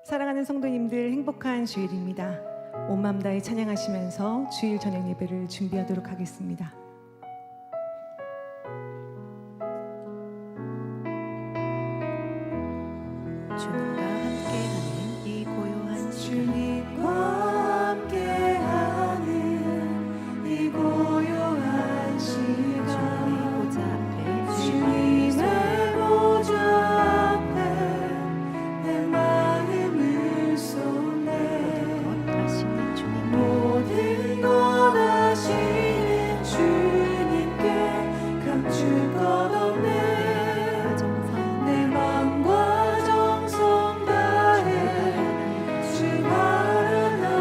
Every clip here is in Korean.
사랑하는 성도님들, 행복한 주일입니다. 온 마음 다해 찬양하시면서 주일 저녁 예배를 준비하도록 하겠습니다. 주님과 함께하는 이 고요한 시간, 주님과 함께하는 이 고요한 시간, 주님의 보좌 앞에 내 마음을 쏟네. 모든 것 아시는 주님께 감출 것 없네. 내 마음과 정성 다해 주 바라나이다.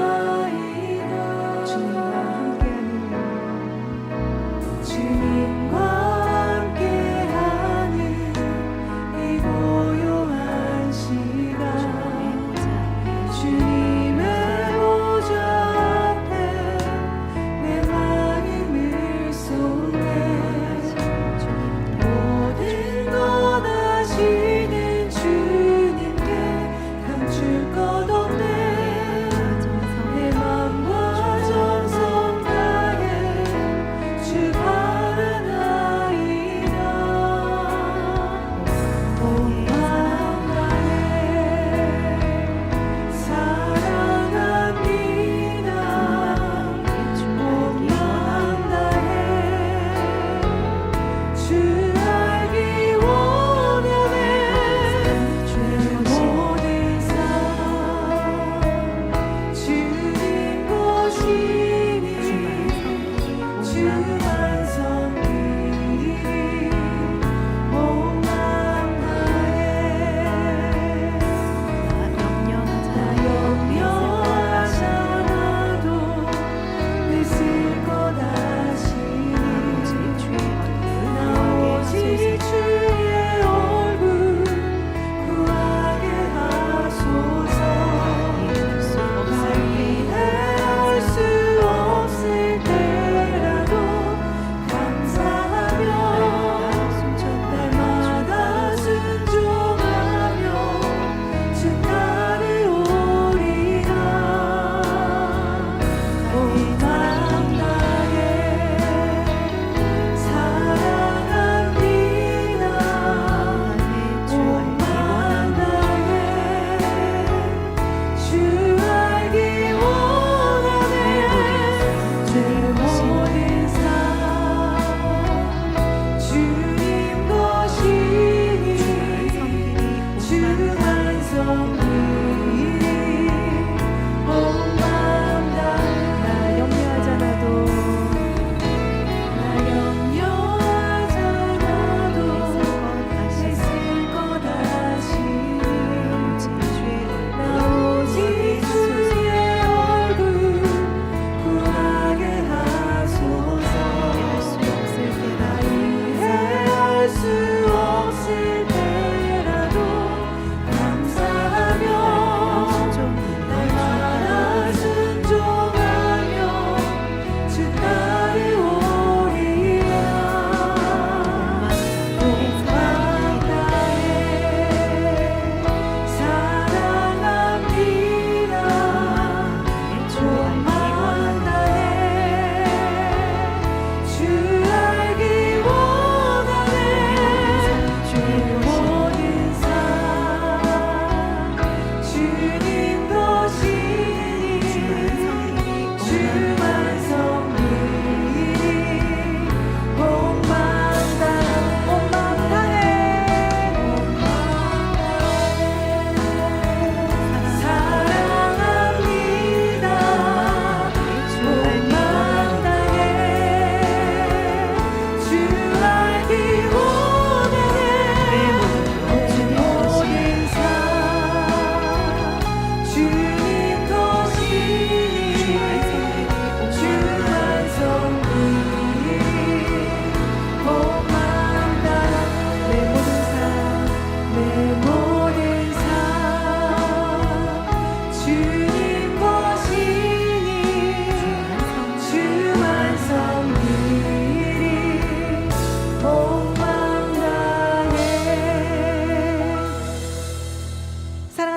주님과 함께하는 이 고요한 시간, 주님의 보좌 앞에 내 마음을 쏟네. 모든 것 아시는 주님께 감출 것 없네. 내 맘과 정성 다해 주 바라나이다. 온 마음 다해 사랑합니다. 온 마음 다해 주 알기 원하네. 내 모든 삶 주님 것이니 주만 섬기리. 온 마음 다해 염려하잖아도 내 쓸 것 아시니 나 오직 주의 얼굴 구하게 하소서. 이해할 수 없을 때라도 감사하며 날마다 순종하며 주 따르오리라. 온 마음 다해 사랑합니다. 온 마음 다해 주 알기 원하네. 내 모든 삶 주님 것이니 주만 섬기리. 온 마음 다해 나 염려하잖아도 내 쓸 것 아시니 나 오직 주의 얼굴 구하게 하소서. 나 이해할 수 없을 때라도 감사하며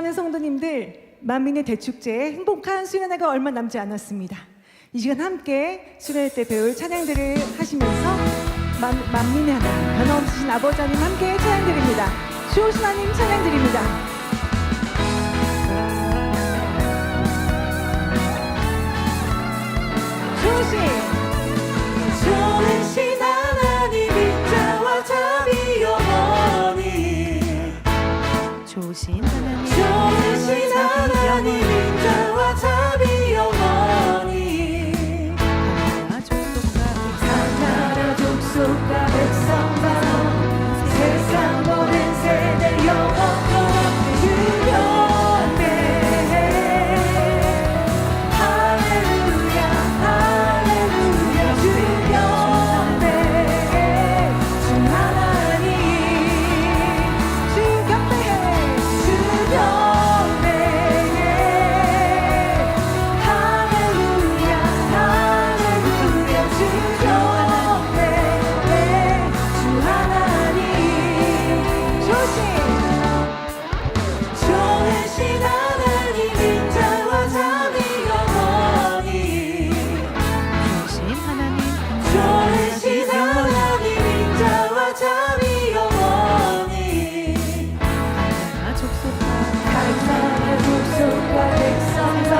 사랑하는 성도님들, 만민의 대축제에 행복한 수련회가 얼마 남지 않았습니다. 이 시간 함께 수련회 때 배울 찬양들을 하시면서 만민의 하나님, 변함없으신 아버지 하나님 함께 찬양드립니다. 주오신 하나님 찬양드립니다. 좋으신 하나님 인자와 자비 영원히 좋으신 하나님 좋으신 하나님 인자와 자비 영원히 하나라 족속과 백성과 세상 모든 세대 영원토록 주변에 할렐루야 할렐루야 주변에 주 하나님 주변에 할렐루야 할렐루야 주변에 주 하나님 좋으신 하나님 인자와 자비 영원히 좋으신 하나님 좋으신 하나님 인자와 자비 영원히 하나라 족속과 나라 족속과 백성과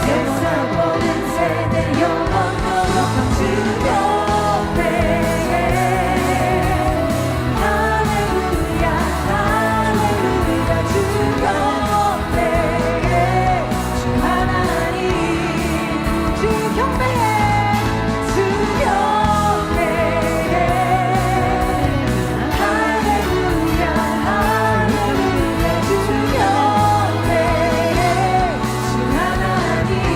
세상 모든 세대 영원토록 주변에 할렐루야 할렐루야 주변에 주 하나님 주 경배해 주변에 할렐루야 할렐루야 주변에 주 하나님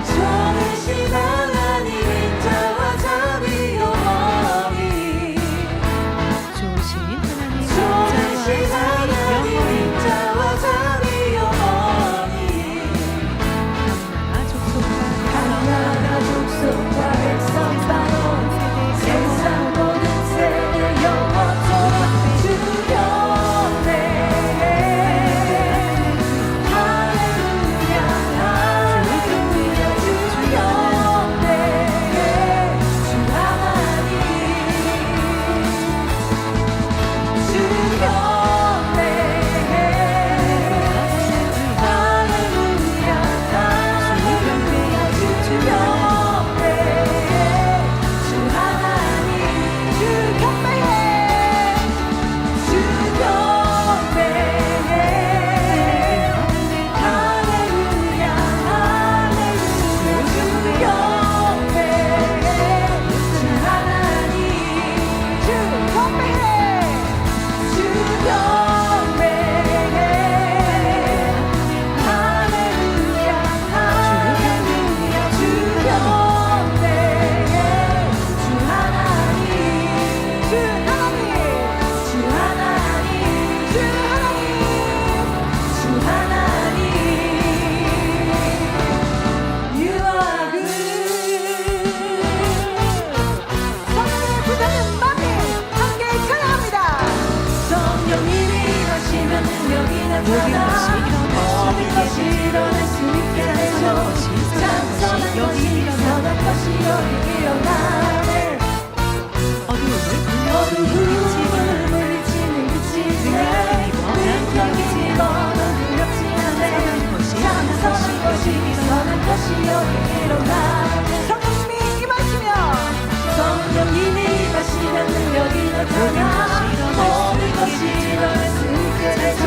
좋으신 하나님 인자와 자비 영원히 좋으신 하나님 좋으신 하나님 인자와 자비 영원히 하나라 족속과 하나라 족속과 백성과 세상 모든 세대 영원토록 주변에 할렐루야 할렐루야 주변에 주 하나님 주변에 할렐루야 할렐루야 주변에 주 하나님 주 경배해 주변에 할렐루야 할렐루야 주변에 주 하나님 주 경배해 주변에 할렐루야 할렐루야 주변에 주 하나님 주 하나님 주 하나님 You are good 성령의 부자는 만민 함께 찬양합니다. 성령님이 하시면 능력이 나타나 모든 것이 일어날 수 있게 되죠 찬선한 것이 선한 것이 여기 일어나네 어두움을 물리치는 빛이네 능력이 집어넣어 두렵지 않네 찬선한 것이 선한 것이 여기 일어나네 성령님이 임하시면 성령님이 가시면 능력이 나타나 모든 것이 일어날 수 있게 되죠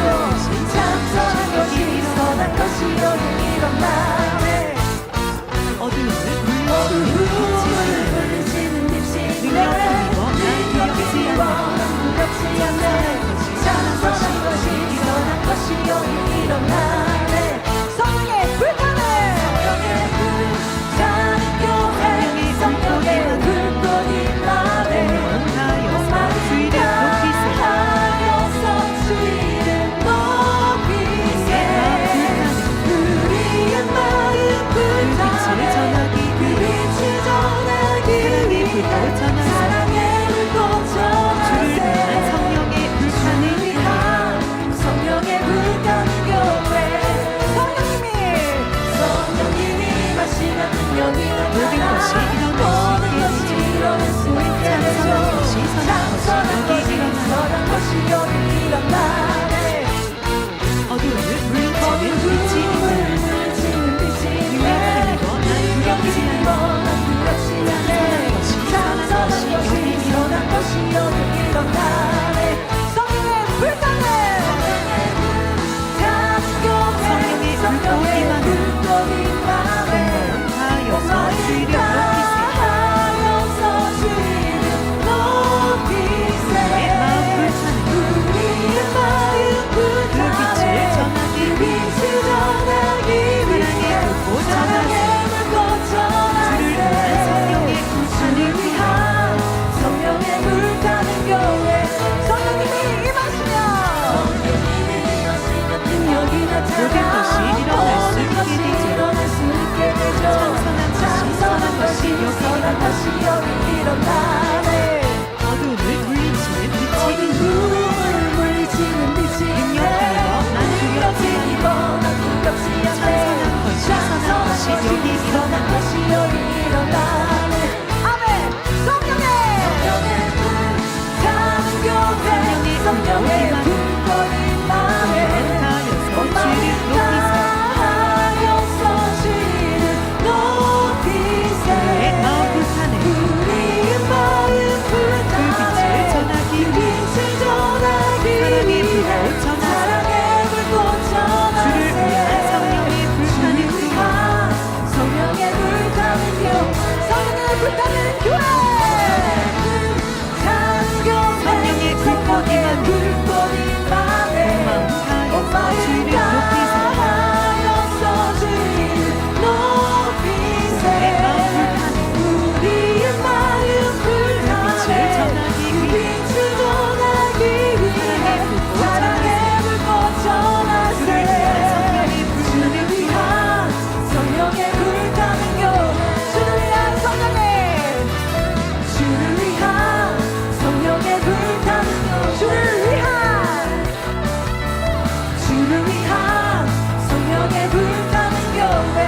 성령의 불꽃인 맘에 하여서 주를 높이세 내 마음 불타네 우리의 마음 불타네 전하기 빛을 전하기 사랑의 위해 불꽃 전하세 사랑의 불꽃 전하세 주를 위한 성령의 불타는 주를 위한 성령의 불타는 교회 성령의 불타는 교회 성령의 불꽃이 불꽃인 맘에 온 마음 주를 높이세 하여서 주를 높이세 내 마음 불타네 우리의 마음 불타네 빛을 전하기 그 빛을 전하기 위해 사랑의 불꽃 전하세 주를 위한 성령의 불타는 교회 주를 위한 성령의 주를 위한 성령의 불타는 교회 주를 위한 성령의 불타는 교회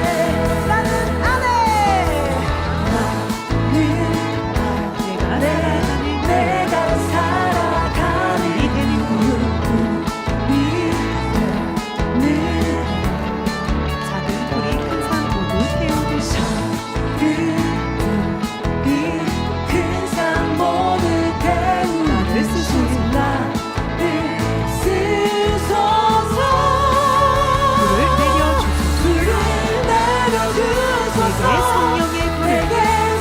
나는 안에 내가 살아가는 이대는 작은 불이 항상 모두 태우듯이 큰산 모두 태우듯이 나를 쓰소서 불을 내려주소서 불을 내려주소서 내게 성령의 불을 내게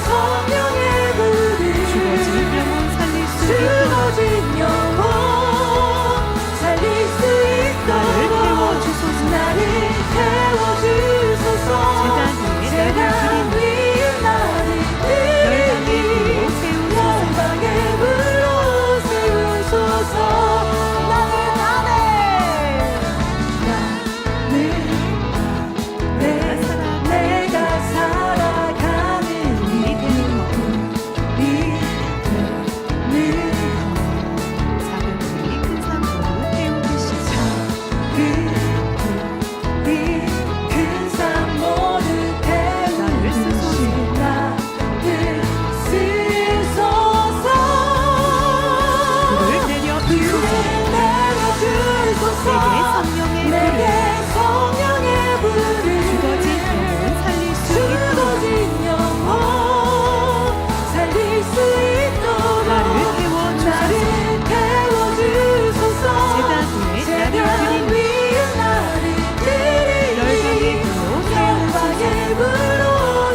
성령의 불을 죽어진 영혼 살릴 수 있도록 죽어진 영혼 살릴 수 나를 있도록 태워주소서 나를 태워주소서 제단 위에 나를 세상의 드리니 열방의 불로 세우소서 나는 안에 내가 살아가는 작은 불이 큰산 모두 태우듯이 큰산 모두 태우듯이 나를 쓰소서 불을 내려주소서 내게 성령의 불을 성령의 불을 죽어진 영혼 살릴 수 있도록 죽어진 영혼 살릴 수 있도록 나를 태워주소서 세단 위에 나를 드리니 열방의 불로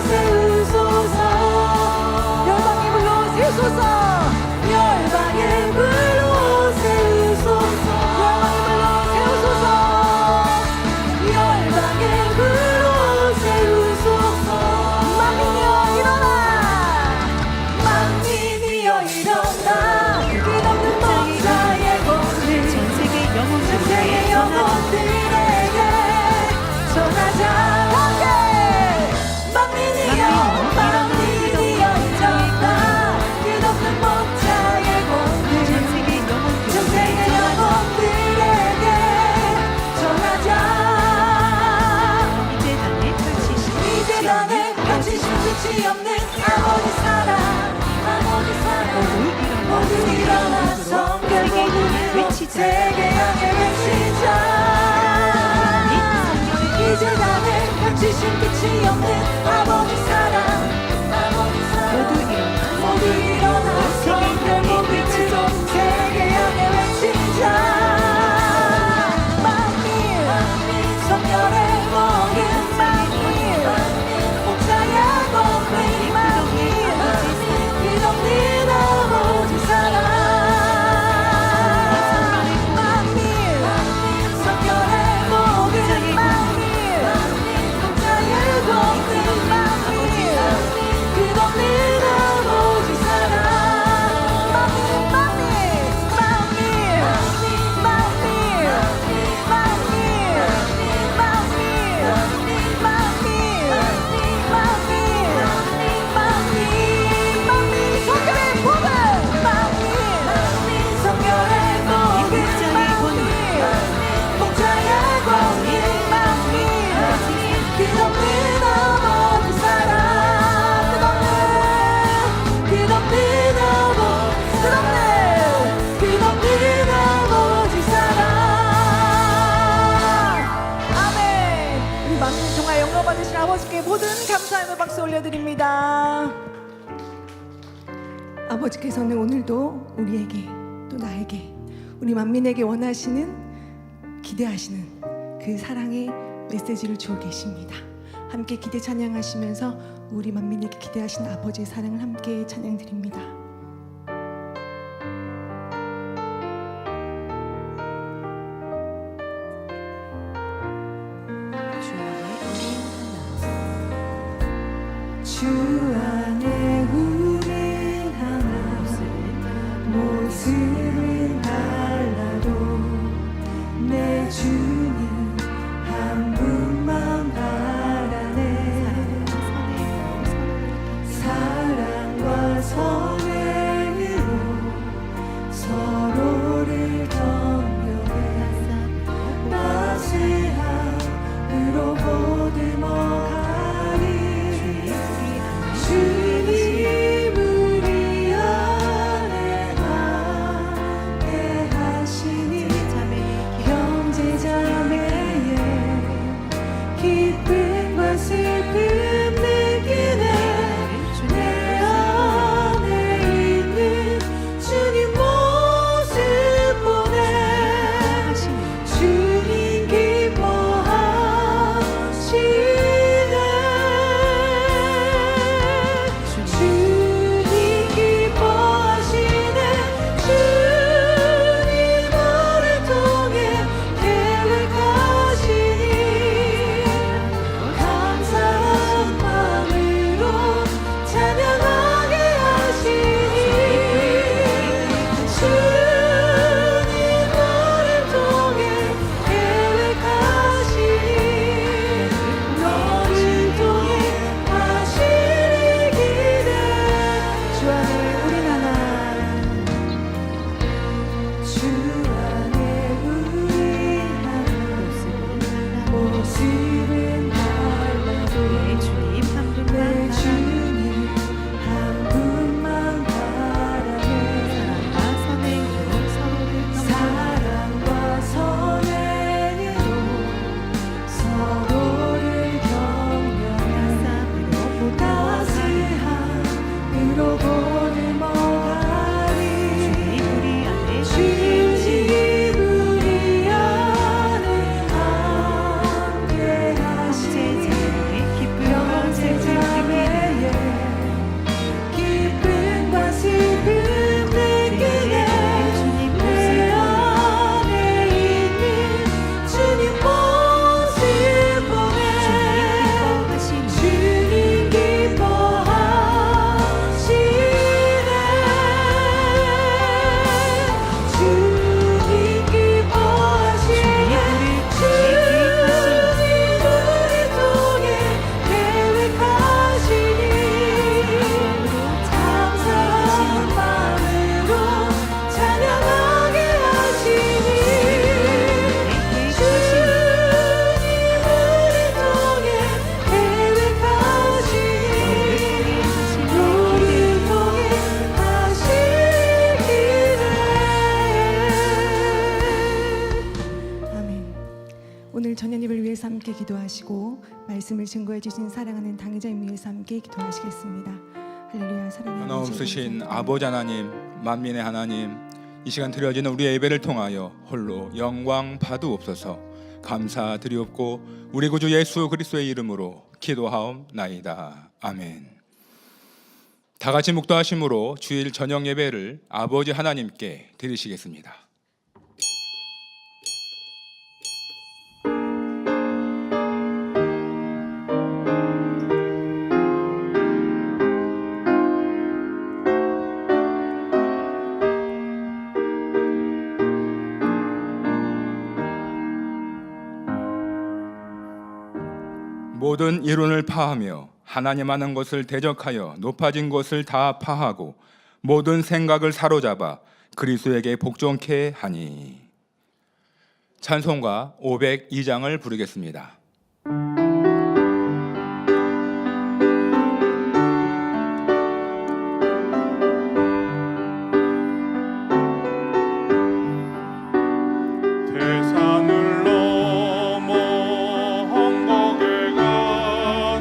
세우소서 열방의 불로 세우소서 열방의 불로 세우소서 열방의 불로 세우소서 만민이여 일어나 만민이여 일어나 끝없는 목자의 권리 전 세계 세계 영혼들에게 전하자 영혼들에게 전하자 함께 만민이여 만민이여 일어나 끝없는 목자의 권리 전 세계 전 세계 영혼들에게 영혼들에게 전하자 이제 단에 펼치신 이제 나는 펼치신 끝이 없는 아버지 사랑 모두 일어나 성결 복음으로 세계 향해 외치자 이제 나는 펼치신 끝이 없는 아버지 사랑 모두 일어나 성결 복음으로 세계 향해 외치자 만민 성결의 복음 만민 목자의 복음 만민 끝없는 아버지 사랑 만민 아버지께 모든 감사의 박수 올려드립니다. 아버지께서는 오늘도 우리에게 또 나에게 우리 만민에게 원하시는 기대하시는 그 사랑의 메시지를 주어 계십니다. 함께 기대 찬양하시면서 우리 만민에게 기대하시는 아버지의 사랑을 함께 찬양드립니다. 주 안에 우린 하나 모습은 달라도 내 주님 한 분만 바라네. 사랑과 선행으로 서로를 격려해 따스함으로 보듬어가리. 주님 우리 안에 함께 하시니 형제자매의 기쁨과 슬픔 느끼네. 내 안에 있는 주님 모습 보네. 주님 기뻐하시네. 주님 기뻐하시네. 주님 나를 통해 계획하시니 감사한 마음으로 찬양하게 하시니. 주님 나를 통해 계획하시니 너를 통해 하시길 기대. 주 안에 우린 하나. 주 안에 우린 하나 모습은 달라도 내 주님 한 분만 바라네. 사랑과 선행으로 서로를 격려해 따스함으로 보듬어가리. 주님 우리 안에 함께 하시니 형제자매의 기쁨과 슬픔 느끼네. 내 안에 있는 주님 모습 보네. 주님 기뻐하시네. 주님 기뻐하시네. 주님 우리 통해 계획하시니 감사한 마음으로 찬양하게 하시니. 주님 우리 통해 계획하시니 너를 통해 하시기를. 아멘. 오늘 전현입을 위해서 함께 기도하시고 말씀을 증거해 주신 사랑하는 당회자님 위해서 함께 기도하시겠습니다. 할렐루야. 사랑하는 변함없으신 아버지 하나님, 만민의 하나님, 이 시간 드려지는 우리 예배를 통하여 홀로 영광 받으옵소서. 감사드리옵고 우리 구주 예수 그리스도의 이름으로 기도하옵나이다. 아멘. 다 같이 묵도하심으로 주일 저녁 예배를 아버지 하나님께 드리시겠습니다. 모든 이론을 파하며 하나님 하는 것을 대적하여 높아진 것을 다 파하고 모든 생각을 사로잡아 그리스도에게 복종케 하니. 찬송가 502장을 부르겠습니다. 대산을 넘어 헝거게 가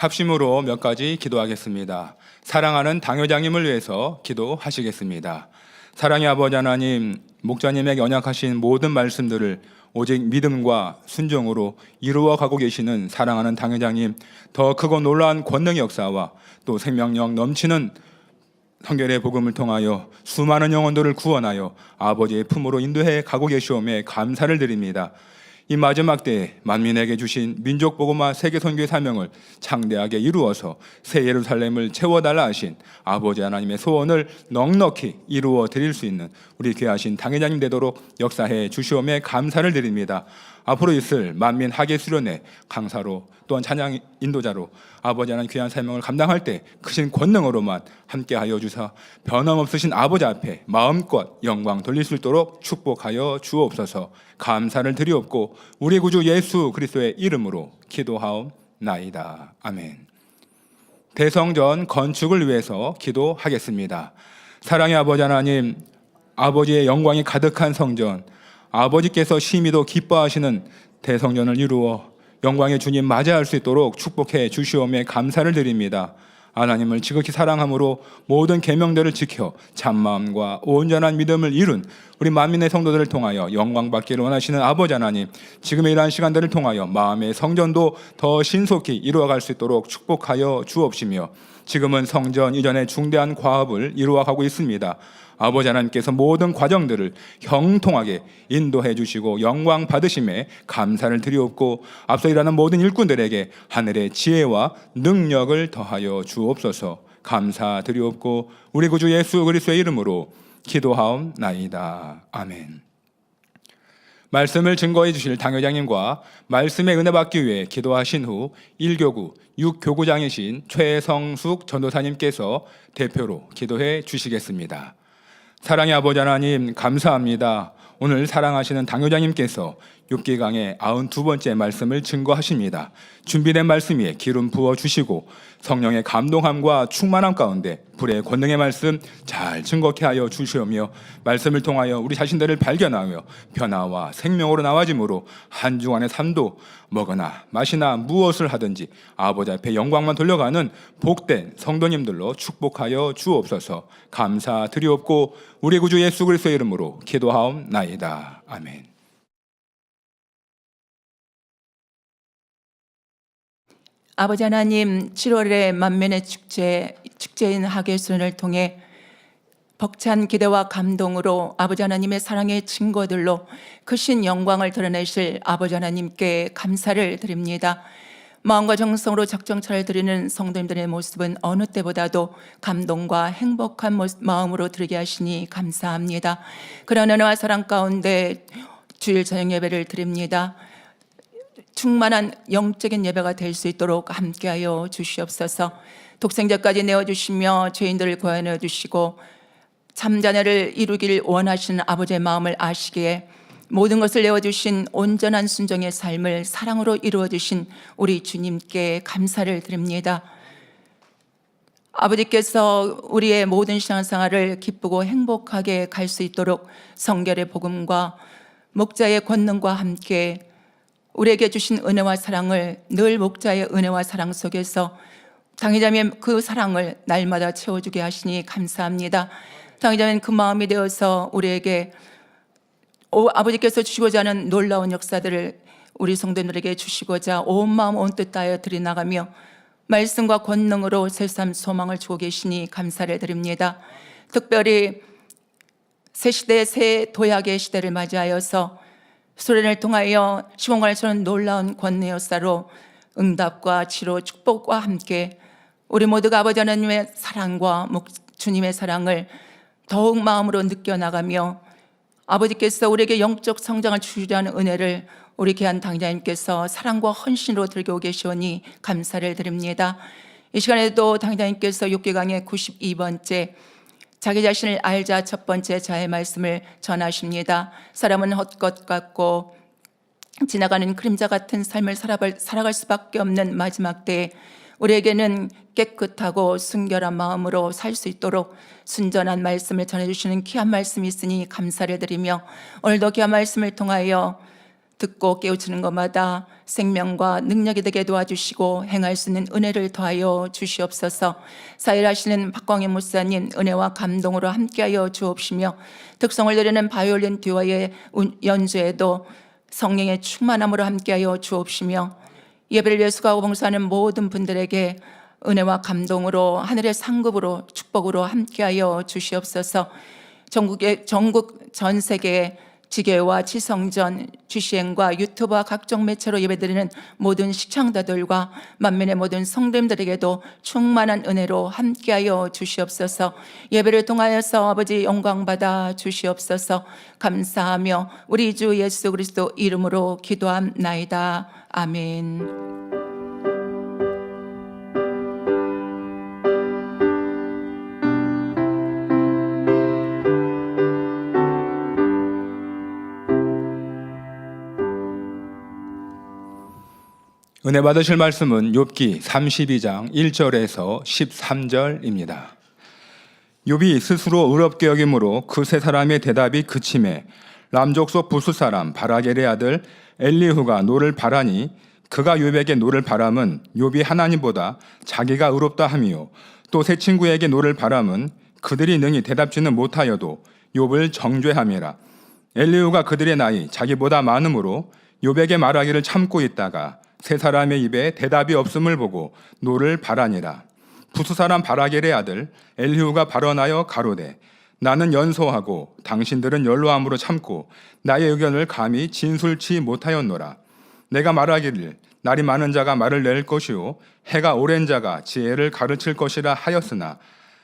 합심으로 몇 가지 기도하겠습니다. 사랑하는 당회장님을 위해서 기도하시겠습니다. 사랑의 아버지 하나님, 목자님에게 언약하신 모든 말씀들을 오직 믿음과 순종으로 이루어가고 계시는 사랑하는 당회장님, 더 크고 놀라운 권능의 역사와 또 생명력 넘치는 성결의 복음을 통하여 수많은 영혼들을 구원하여 아버지의 품으로 인도해 가고 계시오매 감사를 드립니다. 이 마지막 때에 만민에게 주신 민족복음화 세계선교의 사명을 창대하게 이루어서 새 예루살렘을 채워달라 하신 아버지 하나님의 소원을 넉넉히 이루어 드릴 수 있는 우리 귀하신 당회장님 되도록 역사해 주시오매 감사를 드립니다. 앞으로 있을 만민 학예 수련회 강사로 또한 찬양 인도자로 아버지 하나님 귀한 사명을 감당할 때 크신 권능으로만 함께하여 주사 변함없으신 아버지 앞에 마음껏 영광 돌릴 수 있도록 축복하여 주옵소서. 감사를 드리옵고 우리 구주 예수 그리스도의 이름으로 기도하옵나이다. 아멘. 대성전 건축을 위해서 기도하겠습니다. 사랑의 아버지 하나님, 아버지의 영광이 가득한 성전, 아버지께서 심히도 기뻐하시는 대성전을 이루어 영광의 주님 맞이할 수 있도록 축복해 주시오매 감사를 드립니다. 하나님을 지극히 사랑함으로 모든 계명들을 지켜 참마음과 온전한 믿음을 이룬 우리 만민의 성도들을 통하여 영광 받기를 원하시는 아버지 하나님, 지금의 이러한 시간들을 통하여 마음의 성전도 더 신속히 이루어갈 수 있도록 축복하여 주옵시며, 지금은 성전 이전의 중대한 과업을 이루어가고 있습니다. 아버지 하나님께서 모든 과정들을 형통하게 인도해 주시고 영광 받으심에 감사를 드리옵고, 앞서 일하는 모든 일꾼들에게 하늘의 지혜와 능력을 더하여 주옵소서. 감사드리옵고 우리 구주 예수 그리스도의 이름으로 기도하옵나이다. 아멘. 말씀을 증거해 주실 당회장님과 말씀의 은혜 받기 위해 기도하신 후 1교구 6교구장이신 최성숙 전도사님께서 대표로 기도해 주시겠습니다. 사랑의 아버지 하나님, 감사합니다. 오늘 사랑하시는 당회장님께서 6기강의 92번째 말씀을 증거하십니다. 준비된 말씀 위에 기름 부어주시고 성령의 감동함과 충만함 가운데 불의 권능의 말씀 잘 증거케 하여 주시오며, 말씀을 통하여 우리 자신들을 발견하며 변화와 생명으로 나와짐으로 한 주간의 삶도 먹으나 마시나 무엇을 하든지 아버지 앞에 영광만 돌려가는 복된 성도님들로 축복하여 주옵소서. 감사드리옵고 우리 구주 예수 그리스도의 이름으로 기도하옵나이다. 아멘. 아버지 하나님, 7월의 만면의 축제인 학예수련을 통해 벅찬 기대와 감동으로 아버지 하나님의 사랑의 증거들로 크신 영광을 드러내실 아버지 하나님께 감사를 드립니다. 마음과 정성으로 적정차를 드리는 성도님들의 모습은 어느 때보다도 감동과 행복한 마음으로 드리게 하시니 감사합니다. 그런 은혜와 사랑 가운데 주일 저녁 예배를 드립니다. 충만한 영적인 예배가 될 수 있도록 함께하여 주시옵소서. 독생자까지 내어주시며 죄인들을 구원해 주시고 참자녀를 이루길 원하시는 아버지의 마음을 아시기에 모든 것을 내어주신 온전한 순종의 삶을 사랑으로 이루어주신 우리 주님께 감사를 드립니다. 아버지께서 우리의 모든 신앙생활을 기쁘고 행복하게 갈 수 있도록 성결의 복음과 목자의 권능과 함께 우리에게 주신 은혜와 사랑을 늘 목자의 은혜와 사랑 속에서 당회자님 그 사랑을 날마다 채워주게 하시니 감사합니다. 당회자님 그 마음이 되어서 우리에게 아버지께서 주시고자 하는 놀라운 역사들을 우리 성도들에게 주시고자 온 마음 온 뜻 다하여 드려나가며 말씀과 권능으로 새삼 소망을 주고 계시니 감사를 드립니다. 특별히 새 시대 새 도약의 시대를 맞이하여서 수련을 통하여 시공간을 주는 놀라운 권능의 역사로 응답과 치료 축복과 함께 우리 모두가 아버지 하나님의 사랑과 주님의 사랑을 더욱 마음으로 느껴나가며 아버지께서 우리에게 영적 성장을 주시려는 은혜를 우리 귀한 당장님께서 사랑과 헌신으로 들고 계시오니 감사를 드립니다. 이 시간에도 당장님께서 6기강의 92번째 자기 자신을 알자 첫 번째 자의 말씀을 전하십니다. 사람은 헛것 같고 지나가는 그림자 같은 삶을 살아갈 수밖에 없는 마지막 때에 우리에게는 깨끗하고 순결한 마음으로 살 수 있도록 순전한 말씀을 전해주시는 귀한 말씀이 있으니 감사를 드리며 오늘도 귀한 말씀을 통하여 듣고 깨우치는 것마다 생명과 능력이 되게 도와주시고 행할 수 있는 은혜를 더하여 주시옵소서. 사일하시는 박광희 목사님 은혜와 감동으로 함께하여 주옵시며 특성을 드리는 바이올린 듀오의 연주에도 성령의 충만함으로 함께하여 주옵시며 예배를 위해 수고하고 봉사하는 모든 분들에게 은혜와 감동으로 하늘의 상급으로 축복으로 함께하여 주시옵소서. 전국 전 세계에 지교와 지성전, GCN과 유튜브와 각종 매체로 예배드리는 모든 시청자들과 만민의 모든 성도님들에게도 충만한 은혜로 함께하여 주시옵소서. 예배를 통하여서 아버지 영광받아 주시옵소서. 감사하며 우리 주 예수 그리스도 이름으로 기도함나이다. 아멘. 은혜 받으실 말씀은 욥기 32장 1절에서 13절입니다. 욥이 스스로 의롭게 여김으로 그 세 사람의 대답이 그침에 람족속 부스 사람 바라겔의 아들 엘리후가 노를 바라니 그가 욥에게 노를 바람은 욥이 하나님보다 자기가 의롭다 함이요 또 세 친구에게 노를 바람은 그들이 능히 대답지는 못하여도 욥을 정죄함이라. 엘리후가 그들의 나이 자기보다 많으므로 욥에게 말하기를 참고 있다가 세 사람의 입에 대답이 없음을 보고 노를 바라니라. 부스 사람 바라겔의 아들 엘리후가 발언하여 가로되 나는 연소하고 당신들은 연로함으로 참고 나의 의견을 감히 진술치 못하였노라. 내가 말하기를 날이 많은 자가 말을 낼 것이요 해가 오랜 자가 지혜를 가르칠 것이라 하였으나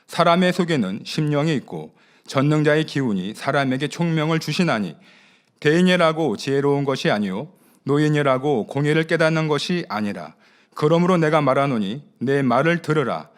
사람의 속에는 심령이 있고 전능자의 기운이 사람에게 총명을 주시나니 대인이라고 지혜로운 것이 아니요 노인이라고 공의를 깨닫는 것이 아니라. 그러므로 내가 말하노니 내 말을 들으라.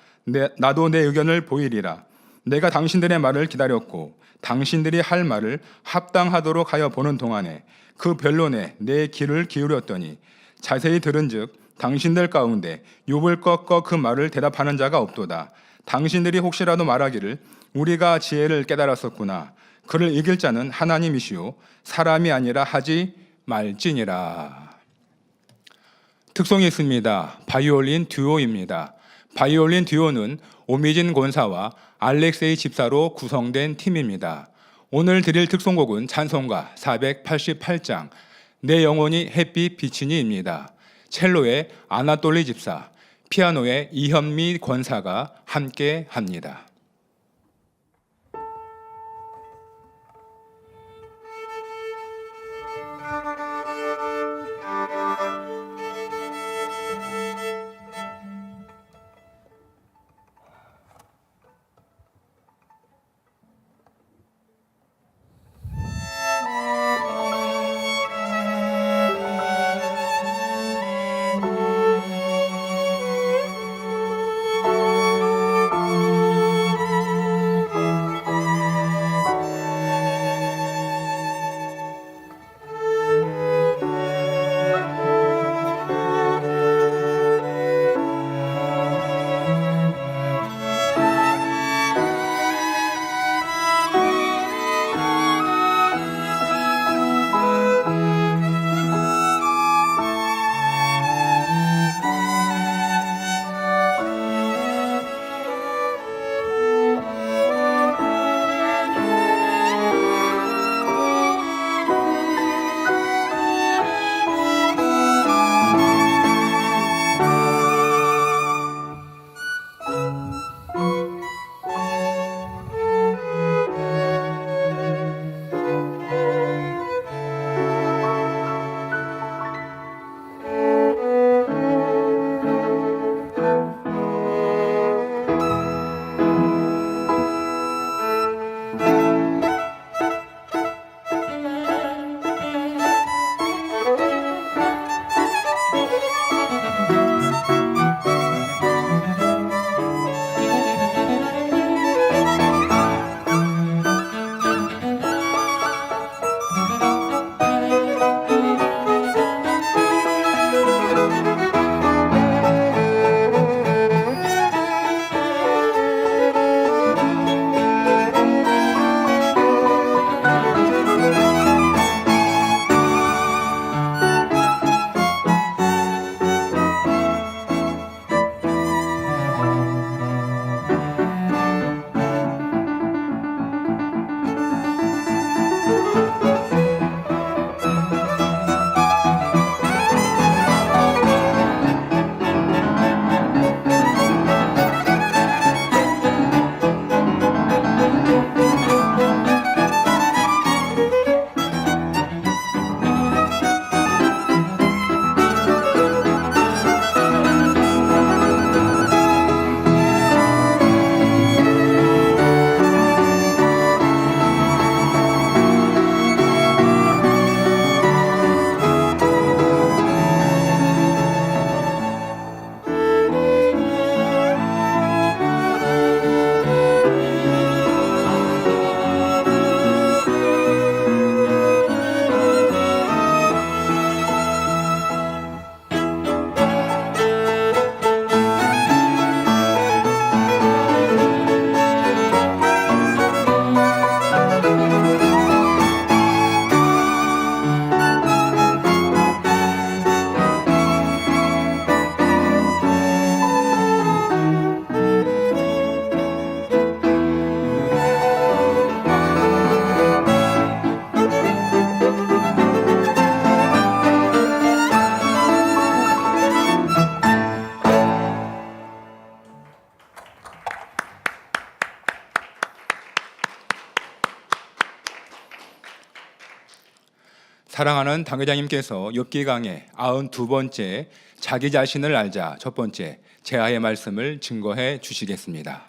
나도 내 의견을 보이리라. 내가 당신들의 말을 기다렸고 당신들이 할 말을 합당하도록 하여 보는 동안에 그 변론에 내 귀를 기울였더니 자세히 들은즉 당신들 가운데 욥을 꺾어 그 말을 대답하는 자가 없도다. 당신들이 혹시라도 말하기를 우리가 지혜를 깨달았었구나. 그를 이길 자는 하나님이시요 사람이 아니라 하지 말지니라. 특성이 있습니다. 바이올린 듀오입니다. 바이올린 듀오는 오미진 권사와 알렉세이 집사로 구성된 팀입니다. 오늘 드릴 특송곡은 찬송가 488장 내 영혼이 햇빛 비치니입니다. 첼로의 아나톨리 집사, 피아노의 이현미 권사가 함께 합니다. 사랑하는 당회장님께서 욥기 강의 92번째 자기 자신을 알자 첫 번째 제아의 말씀을 증거해 주시겠습니다.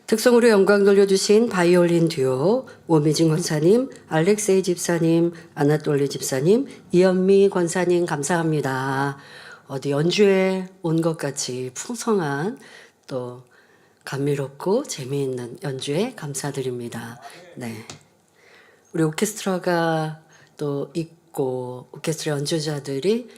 특성으로 영광 돌려주신 바이올린 듀오 오미진 권사님, 알렉세이 집사님, 아나톨리 집사님, 이현미 권사님 감사합니다. 어디 연주에 온 것 같이 풍성한 또 감미롭고 재미있는 연주에 감사드립니다. 네, 우리 오케스트라가 또 있고 오케스트라 연주자들이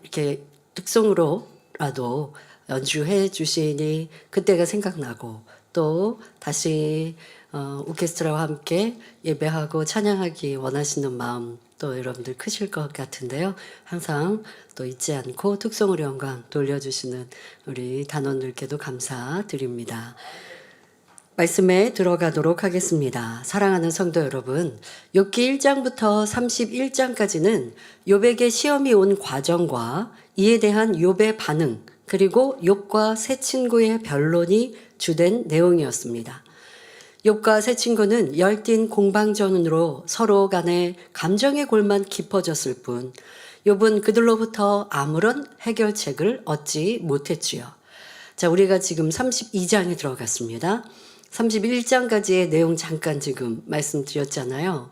이렇게 특성으로라도 연주해 주시니 그때가 생각나고 또 다시 오케스트라와 함께 예배하고 찬양하기 원하시는 마음 또 여러분들 크실 것 같은데요. 항상 또 잊지 않고 특성으로 영광 돌려주시는 우리 단원들께도 감사드립니다. 말씀에 들어가도록 하겠습니다. 사랑하는 성도 여러분, 욥기 1장부터 31장까지는 욥에게 시험이 온 과정과 이에 대한 욥의 반응, 그리고 욥과 세 친구의 변론이 주된 내용이었습니다. 욥과 세 친구는 열띤 공방전으로 서로 간에 감정의 골만 깊어졌을 뿐 욥은 그들로부터 아무런 해결책을 얻지 못했지요. 자, 우리가 지금 32장에 들어갔습니다. 31장까지의 내용 잠깐 지금 말씀드렸잖아요.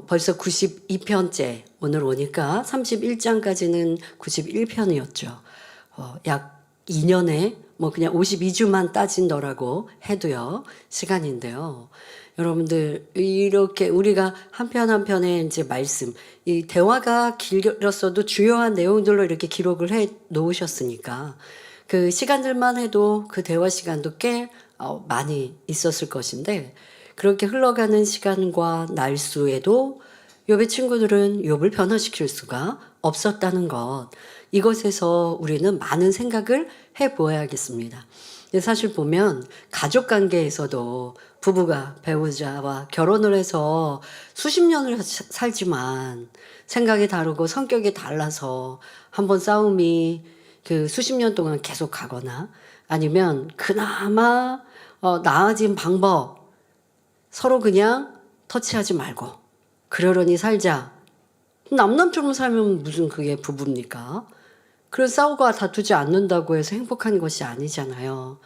벌써 92편째 오늘 오니까 31장까지는 91편이었죠. 약 2년에 뭐 그냥 52주만 따진다라고 해도요 시간인데요. 여러분들 이렇게 우리가 한 편 한 편의 이제 말씀, 이 대화가 길었어도 주요한 내용들로 이렇게 기록을 해 놓으셨으니까 그 시간들만 해도 그 대화 시간도 꽤 많이 있었을 것인데 그렇게 흘러가는 시간과 날수에도 욥의 친구들은 욥을 변화시킬 수가 없었다는 것, 이것에서 우리는 많은 생각을 해보아야겠습니다. 사실 보면 가족 관계에서도 부부가 배우자와 결혼을 해서 수십 년을 살지만 생각이 다르고 성격이 달라서 한번 싸움이 그 수십 년 동안 계속 가거나 아니면 그나마 나아진 방법 서로 그냥 터치하지 말고 그러려니 살자. 남남처럼 살면 무슨 그게 부부입니까? 그래서 싸우고 다투지 않는다고 해서 행복한 것이 아니잖아요.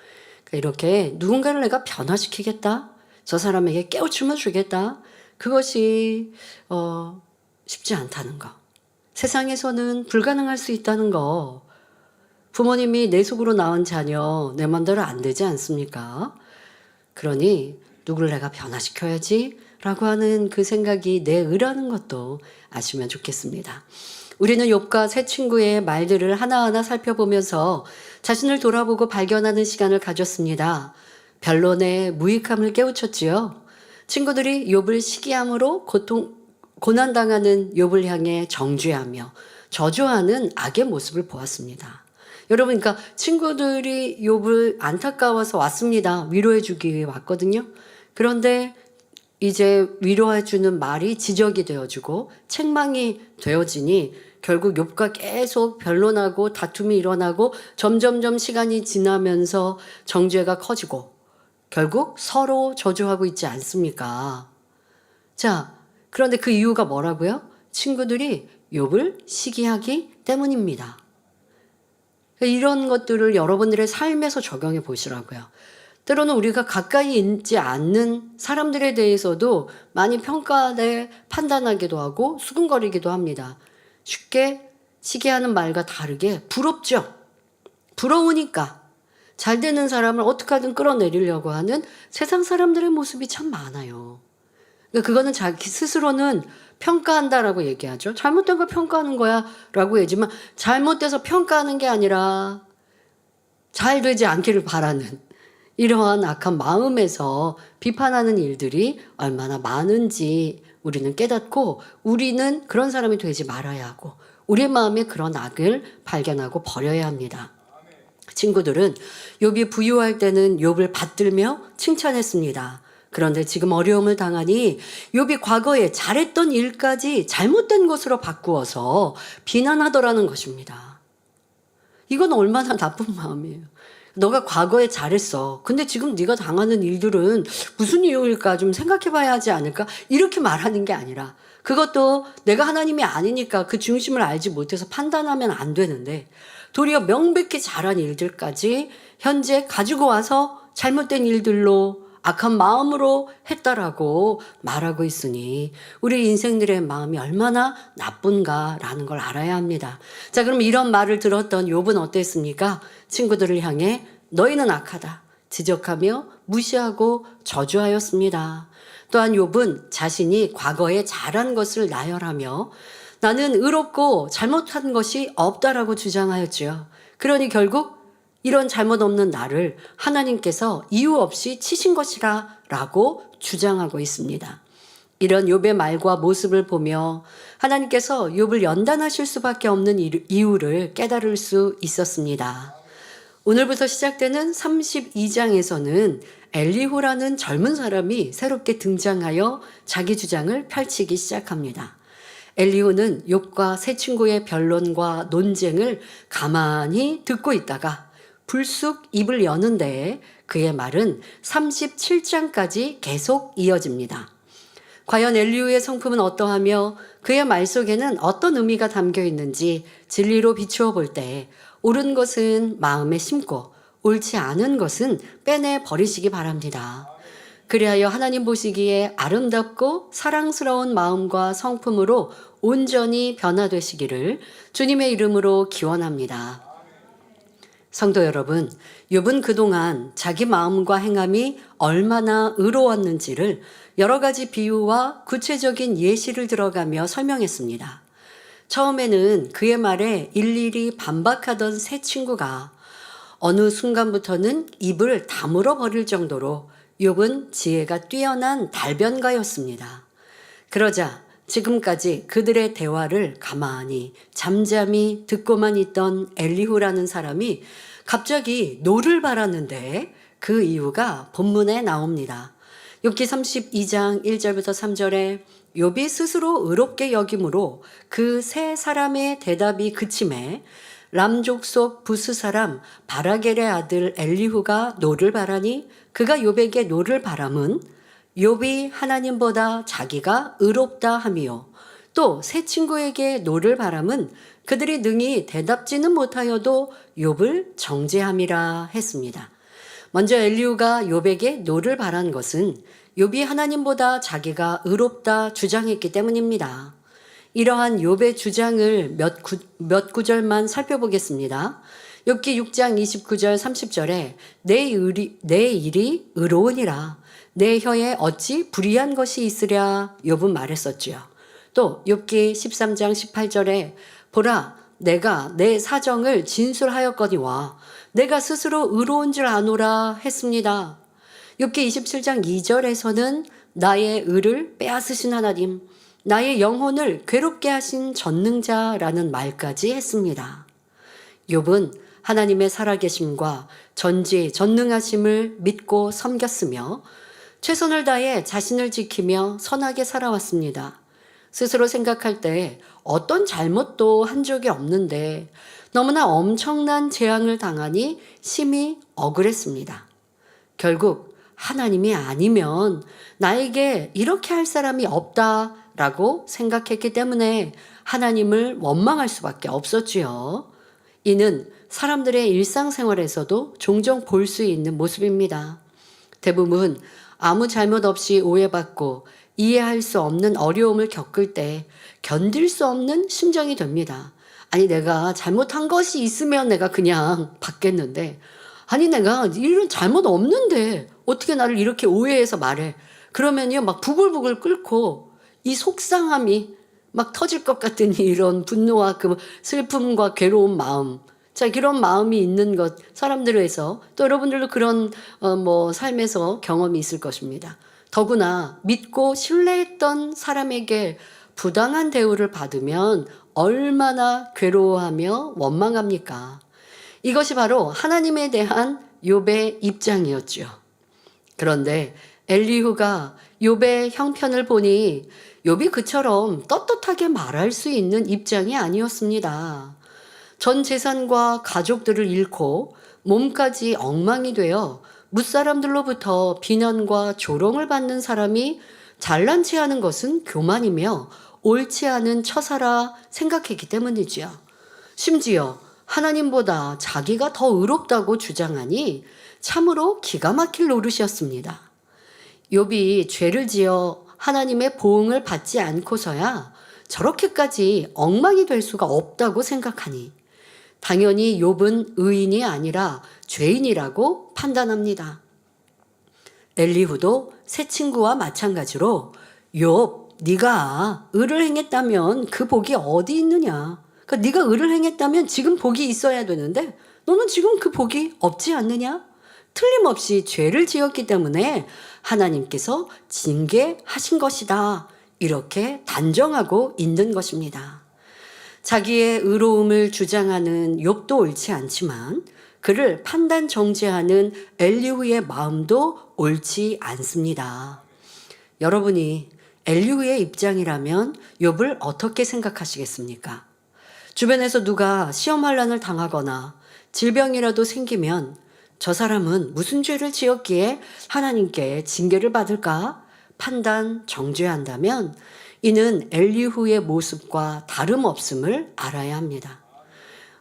그러니까 이렇게 누군가를 내가 변화시키겠다. 저 사람에게 깨우침을 주겠다. 그것이 쉽지 않다는 거. 세상에서는 불가능할 수 있다는 거. 부모님이 내 속으로 낳은 자녀 내 맘대로 안 되지 않습니까? 그러니 누구를 내가 변화시켜야지 라고 하는 그 생각이 내 의라는 것도 아시면 좋겠습니다. 우리는 욥과 세 친구의 말들을 하나하나 살펴보면서 자신을 돌아보고 발견하는 시간을 가졌습니다. 변론의 무익함을 깨우쳤지요. 친구들이 욥을 시기함으로 고난당하는 욥을 향해 정죄하며 저주하는 악의 모습을 보았습니다. 여러분, 그러니까 친구들이 욥을 안타까워서 왔습니다. 위로해 주기 위해 왔거든요. 그런데 이제 위로해주는 말이 지적이 되어지고 책망이 되어지니 결국 욥과 계속 변론하고 다툼이 일어나고 점점점 시간이 지나면서 정죄가 커지고 결국 서로 저주하고 있지 않습니까? 자, 그런데 그 이유가 뭐라고요? 친구들이 욥을 시기하기 때문입니다. 이런 것들을 여러분들의 삶에서 적용해 보시라고요. 때로는 우리가 가까이 있지 않는 사람들에 대해서도 많이 평가돼 판단하기도 하고 수근거리기도 합니다. 쉽게 시기하는 말과 다르게 부럽죠. 부러우니까 잘 되는 사람을 어떻게든 끌어내리려고 하는 세상 사람들의 모습이 참 많아요. 그거는 자기 스스로는 평가한다라고 얘기하죠. 잘못된 걸 평가하는 거야 라고 얘기하지만 잘못돼서 평가하는 게 아니라 잘 되지 않기를 바라는 이러한 악한 마음에서 비판하는 일들이 얼마나 많은지 우리는 깨닫고 우리는 그런 사람이 되지 말아야 하고 우리의 마음에 그런 악을 발견하고 버려야 합니다. 친구들은 욥이 부유할 때는 욥을 받들며 칭찬했습니다. 그런데 지금 어려움을 당하니 욥이 과거에 잘했던 일까지 잘못된 것으로 바꾸어서 비난하더라는 것입니다. 이건 얼마나 나쁜 마음이에요. 너가 과거에 잘했어. 근데 지금 네가 당하는 일들은 무슨 이유일까 좀 생각해 봐야 하지 않을까? 이렇게 말하는 게 아니라 그것도 내가 하나님이 아니니까 그 중심을 알지 못해서 판단하면 안 되는데 도리어 명백히 잘한 일들까지 현재 가지고 와서 잘못된 일들로 악한 마음으로 했다라고 말하고 있으니 우리 인생들의 마음이 얼마나 나쁜가라는 걸 알아야 합니다. 자, 그럼 이런 말을 들었던 욥은 어땠습니까? 친구들을 향해 너희는 악하다 지적하며 무시하고 저주하였습니다. 또한 욥은 자신이 과거에 잘한 것을 나열하며 나는 의롭고 잘못한 것이 없다라고 주장하였지요. 그러니 결국 이런 잘못 없는 나를 하나님께서 이유 없이 치신 것이라 라고 주장하고 있습니다. 이런 욥의 말과 모습을 보며 하나님께서 욥을 연단하실 수밖에 없는 이유를 깨달을 수 있었습니다. 오늘부터 시작되는 32장에서는 엘리후라는 젊은 사람이 새롭게 등장하여 자기 주장을 펼치기 시작합니다. 엘리후는 욥과 세 친구의 변론과 논쟁을 가만히 듣고 있다가 불쑥 입을 여는데 그의 말은 37장까지 계속 이어집니다. 과연 엘리후의 성품은 어떠하며 그의 말 속에는 어떤 의미가 담겨 있는지 진리로 비추어 볼 때 옳은 것은 마음에 심고 옳지 않은 것은 빼내 버리시기 바랍니다. 그리하여 하나님 보시기에 아름답고 사랑스러운 마음과 성품으로 온전히 변화되시기를 주님의 이름으로 기원합니다. 성도 여러분, 욥은 그동안 자기 마음과 행함이 얼마나 의로웠는지를 여러 가지 비유와 구체적인 예시를 들어가며 설명했습니다. 처음에는 그의 말에 일일이 반박하던 세 친구가 어느 순간부터는 입을 다물어 버릴 정도로 욥은 지혜가 뛰어난 달변가였습니다. 그러자 지금까지 그들의 대화를 가만히 잠잠히 듣고만 있던 엘리후라는 사람이 갑자기 노를 바랐는데 그 이유가 본문에 나옵니다. 욥기 32장 1절부터 3절에 욥이 스스로 의롭게 여김으로 그 세 사람의 대답이 그침에 람 족속 부스 사람 바라겔의 아들 엘리후가 노를 바라니 그가 욥에게 노를 바람은 욥이 하나님보다 자기가 의롭다 함이요 또 세 친구에게 노를 바람은 그들이 능히 대답지는 못하여도 욥을 정죄함이라 했습니다. 먼저 엘리후가 욥에게 노를 바란 것은 욥이 하나님보다 자기가 의롭다 주장했기 때문입니다. 이러한 욥의 주장을 몇 구절만 살펴보겠습니다. 욥기 6장 29절 30절에 내 일이 의로우니라 내 혀에 어찌 불의한 것이 있으랴 욥은 말했었지요. 또 욥기 13장 18절에 보라 내가 내 사정을 진술하였거니와 내가 스스로 의로운 줄 아노라 했습니다. 욥기 27장 2절에서는 나의 의를 빼앗으신 하나님, 나의 영혼을 괴롭게 하신 전능자라는 말까지 했습니다. 욥은 하나님의 살아계심과 전능하심을 믿고 섬겼으며 최선을 다해 자신을 지키며 선하게 살아왔습니다. 스스로 생각할 때 어떤 잘못도 한 적이 없는데 너무나 엄청난 재앙을 당하니 심히 억울했습니다. 결국 하나님이 아니면 나에게 이렇게 할 사람이 없다라고 생각했기 때문에 하나님을 원망할 수밖에 없었지요. 이는 사람들의 일상생활에서도 종종 볼 수 있는 모습입니다. 대부분 아무 잘못 없이 오해받고 이해할 수 없는 어려움을 겪을 때 견딜 수 없는 심정이 됩니다. 아니 내가 잘못한 것이 있으면 내가 그냥 받겠는데 아니 내가 이런 잘못 없는데 어떻게 나를 이렇게 오해해서 말해. 그러면요 막 부글부글 끓고 이 속상함이 막 터질 것 같은 이런 분노와 그 슬픔과 괴로운 마음. 자, 그런 마음이 있는 것 사람들에서 또 여러분들도 그런 삶에서 경험이 있을 것입니다. 더구나 믿고 신뢰했던 사람에게 부당한 대우를 받으면 얼마나 괴로워하며 원망합니까? 이것이 바로 하나님에 대한 욥의 입장이었죠. 그런데 엘리후가 욥의 형편을 보니 욥이 그처럼 떳떳하게 말할 수 있는 입장이 아니었습니다. 전 재산과 가족들을 잃고 몸까지 엉망이 되어 뭇사람들로부터 비난과 조롱을 받는 사람이 잘난 체하는 것은 교만이며 옳지 않은 처사라 생각했기 때문이지요. 심지어 하나님보다 자기가 더 의롭다고 주장하니 참으로 기가 막힐 노릇이었습니다. 욥이 죄를 지어 하나님의 보응을 받지 않고서야 저렇게까지 엉망이 될 수가 없다고 생각하니 당연히 욥은 의인이 아니라 죄인이라고 판단합니다. 엘리후도 새 친구와 마찬가지로 욥, 네가 의를 행했다면 그 복이 어디 있느냐? 그러니까 네가 의를 행했다면 지금 복이 있어야 되는데 너는 지금 그 복이 없지 않느냐? 틀림없이 죄를 지었기 때문에 하나님께서 징계하신 것이다. 이렇게 단정하고 있는 것입니다. 자기의 의로움을 주장하는 욥도 옳지 않지만 그를 판단 정죄하는 엘리후의 마음도 옳지 않습니다. 여러분이 엘리후의 입장이라면 욥을 어떻게 생각하시겠습니까? 주변에서 누가 시험 환난을 당하거나 질병이라도 생기면 저 사람은 무슨 죄를 지었기에 하나님께 징계를 받을까 판단 정죄한다면 이는 엘리후의 모습과 다름없음을 알아야 합니다.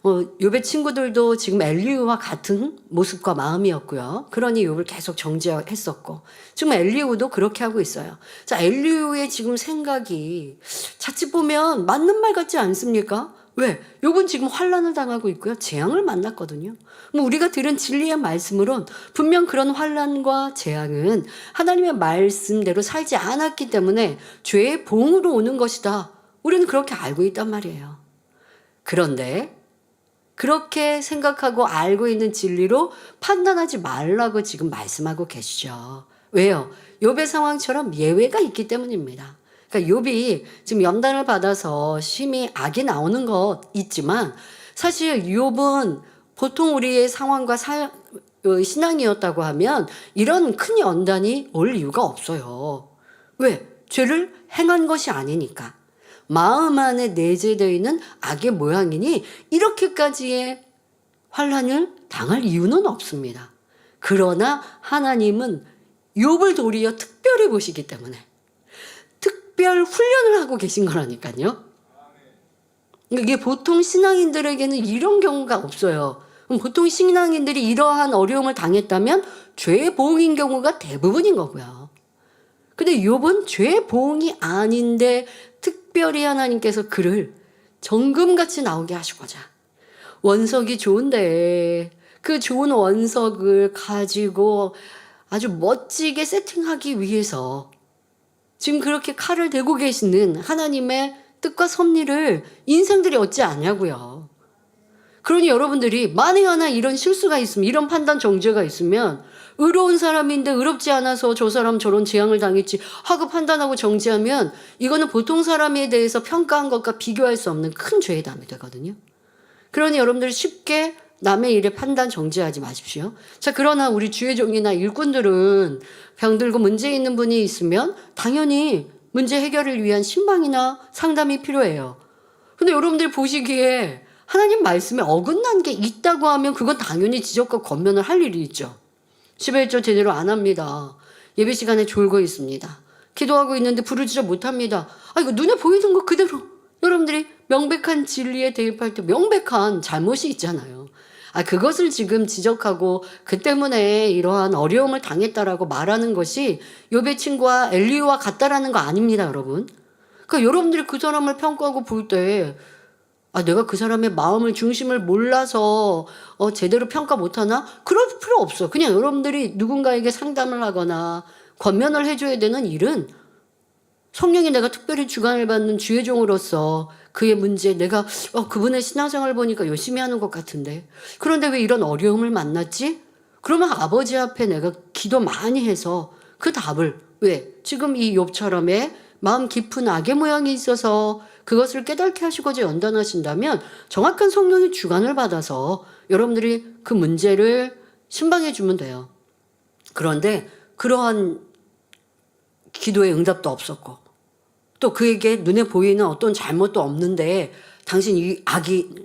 욥의 친구들도 지금 엘리후와 같은 모습과 마음이었고요. 그러니 욥을 계속 정죄했었고 지금 엘리후도 그렇게 하고 있어요. 자, 엘리후의 지금 생각이 자칫 보면 맞는 말 같지 않습니까? 왜? 욥은 지금 환난을 당하고 있고요. 재앙을 만났거든요. 우리가 들은 진리의 말씀으론 분명 그런 환난과 재앙은 하나님의 말씀대로 살지 않았기 때문에 죄의 보응으로 오는 것이다. 우리는 그렇게 알고 있단 말이에요. 그런데 그렇게 생각하고 알고 있는 진리로 판단하지 말라고 지금 말씀하고 계시죠. 왜요? 욥의 상황처럼 예외가 있기 때문입니다. 그러니까 욥이 지금 연단을 받아서 심히 악이 나오는 것 있지만 사실 욥은 보통 우리의 상황과 신앙이었다고 하면 이런 큰 연단이 올 이유가 없어요. 왜? 죄를 행한 것이 아니니까. 마음 안에 내재되어 있는 악의 모양이니 이렇게까지의 환난을 당할 이유는 없습니다. 그러나 하나님은 욥을 도리어 특별히 보시기 때문에 특별 훈련을 하고 계신 거라니까요. 이게 보통 신앙인들에게는 이런 경우가 없어요. 보통 신앙인들이 이러한 어려움을 당했다면 죄의 보응인 경우가 대부분인 거고요. 근데 욥은 죄의 보응이 아닌데 특별히 하나님께서 그를 정금같이 나오게 하시고자 원석이 좋은데 그 좋은 원석을 가지고 아주 멋지게 세팅하기 위해서 지금 그렇게 칼을 대고 계시는 하나님의 뜻과 섭리를 인생들이 어찌 아냐고요. 그러니 여러분들이 만에 하나 이런 실수가 있으면 이런 판단 정죄가 있으면 의로운 사람인데 의롭지 않아서 저 사람 저런 재앙을 당했지 하고 판단하고 정죄하면 이거는 보통 사람에 대해서 평가한 것과 비교할 수 없는 큰 죄의 담이 되거든요. 그러니 여러분들이 쉽게 남의 일에 판단 정죄하지 마십시오. 자, 그러나 우리 주의 종이나 일꾼들은 병들고 문제 있는 분이 있으면 당연히 문제 해결을 위한 신방이나 상담이 필요해요. 근데 여러분들이 보시기에 하나님 말씀에 어긋난 게 있다고 하면 그건 당연히 지적과 권면을 할 일이 있죠. 11조 제대로 안 합니다. 예배 시간에 졸고 있습니다. 기도하고 있는데 부르짖어 못합니다. 이거 눈에 보이는 거 그대로 여러분들이 명백한 진리에 대입할 때 명백한 잘못이 있잖아요. 그것을 지금 지적하고 그 때문에 이러한 어려움을 당했다라고 말하는 것이 욥의 친구와 엘리후와 같다라는 거 아닙니다, 여러분. 그러니까 여러분들이 그 사람을 평가하고 볼 때 내가 그 사람의 마음을 중심을 몰라서 제대로 평가 못하나? 그럴 필요 없어. 그냥 여러분들이 누군가에게 상담을 하거나 권면을 해줘야 되는 일은 성령이 내가 특별히 주관을 받는 주의 종으로서 그의 문제 내가 그분의 신앙생활을 보니까 열심히 하는 것 같은데 그런데 왜 이런 어려움을 만났지? 그러면 아버지 앞에 내가 기도 많이 해서 그 답을 왜? 지금 이 욥처럼의 마음 깊은 악의 모양이 있어서 그것을 깨닫게 하시고자 연단하신다면 정확한 성령의 주관을 받아서 여러분들이 그 문제를 신방해 주면 돼요. 그런데 그러한 기도의 응답도 없었고 또 그에게 눈에 보이는 어떤 잘못도 없는데 당신 이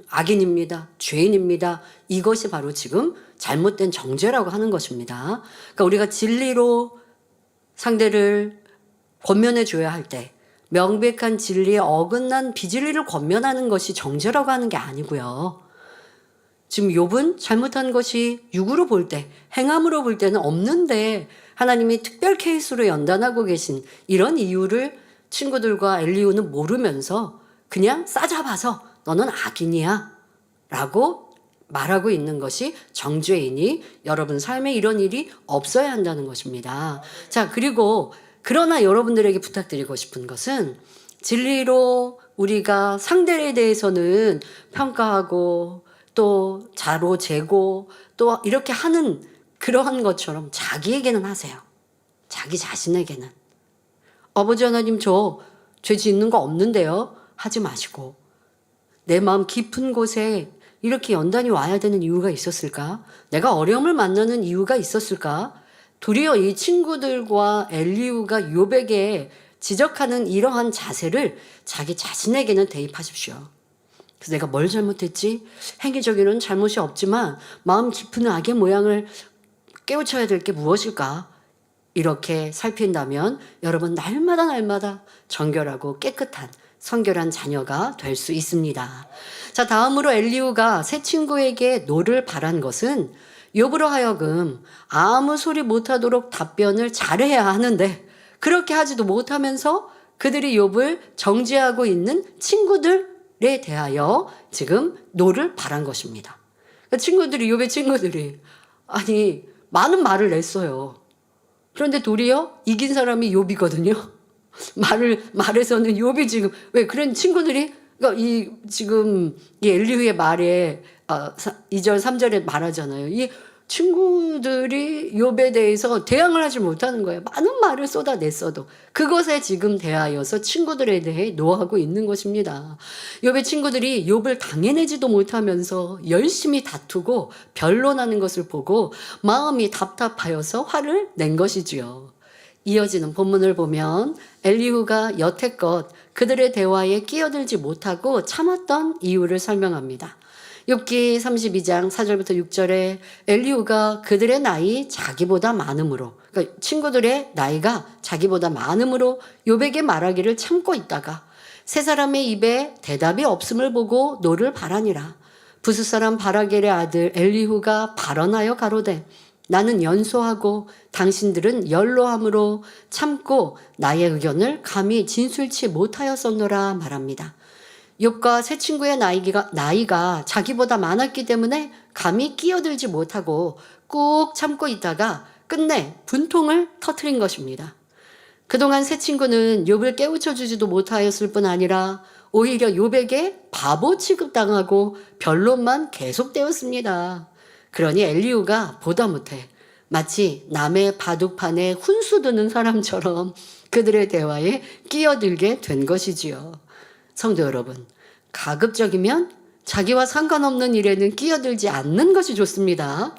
악인입니다. 죄인입니다. 이것이 바로 지금 잘못된 정죄라고 하는 것입니다. 그러니까 우리가 진리로 상대를 권면해 줘야 할 때 명백한 진리에 어긋난 비진리를 권면하는 것이 정죄라고 하는 게 아니고요. 지금 욥은 잘못한 것이 육으로 볼 때, 행함으로 볼 때는 없는데 하나님이 특별 케이스로 연단하고 계신 이런 이유를 친구들과 엘리후는 모르면서 그냥 싸잡아서 너는 악인이야 라고 말하고 있는 것이 정죄이니 여러분 삶에 이런 일이 없어야 한다는 것입니다. 자, 그리고 그러나 여러분들에게 부탁드리고 싶은 것은 진리로 우리가 상대에 대해서는 평가하고 또 자로 재고 또 이렇게 하는 그러한 것처럼 자기에게는 하세요. 자기 자신에게는. 아버지 하나님 저 죄 짓는 거 없는데요. 하지 마시고 내 마음 깊은 곳에 이렇게 연단이 와야 되는 이유가 있었을까? 내가 어려움을 만나는 이유가 있었을까? 도리어 이 친구들과 엘리후가 욥에게 지적하는 이러한 자세를 자기 자신에게는 대입하십시오. 그래서 내가 뭘 잘못했지? 행위적인 잘못이 없지만 마음 깊은 악의 모양을 깨우쳐야 될 게 무엇일까? 이렇게 살핀다면 여러분 날마다 정결하고 깨끗한 성결한 자녀가 될 수 있습니다. 자, 다음으로 엘리후가 새 친구에게 노를 바란 것은 욥으로 하여금 아무 소리 못하도록 답변을 잘해야 하는데 그렇게 하지도 못하면서 그들이 욥을 정죄하고 있는 친구들에 대하여 지금 노를 바란 것입니다. 친구들이 욥의 친구들이 아니 많은 말을 냈어요. 그런데 도리어 이긴 사람이 욥이거든요. 말에서는 욥이 지금 왜 그런 친구들이 그러니까 이 지금 이 엘리후의 말에 2절 3절에 말하잖아요. 이 친구들이 욥에 대해서 대항을 하지 못하는 거예요. 많은 말을 쏟아냈어도 그것에 지금 대하여서 친구들에 대해 노하고 있는 것입니다. 욥의 친구들이 욥을 당해내지도 못하면서 열심히 다투고 변론하는 것을 보고 마음이 답답하여서 화를 낸 것이지요. 이어지는 본문을 보면 엘리후가 여태껏 그들의 대화에 끼어들지 못하고 참았던 이유를 설명합니다. 욥기 32장 4절부터 6절에 엘리후가 그들의 나이 자기보다 많음으로 그러니까 친구들의 나이가 자기보다 많음으로 욥에게 말하기를 참고 있다가 세 사람의 입에 대답이 없음을 보고 노를 바라니라. 부스 사람 바라겔의 아들 엘리후가 발언하여 가로되 나는 연소하고 당신들은 연로함으로 참고 나의 의견을 감히 진술치 못하였었노라 말합니다. 욥과 새 친구의 나이가 자기보다 많았기 때문에 감히 끼어들지 못하고 꾹 참고 있다가 끝내 분통을 터뜨린 것입니다. 그동안 새 친구는 욥을 깨우쳐주지도 못하였을 뿐 아니라 오히려 욥에게 바보 취급당하고 변론만 계속되었습니다. 그러니 엘리후가 보다 못해 마치 남의 바둑판에 훈수 두는 사람처럼 그들의 대화에 끼어들게 된 것이지요. 성도 여러분, 가급적이면 자기와 상관없는 일에는 끼어들지 않는 것이 좋습니다.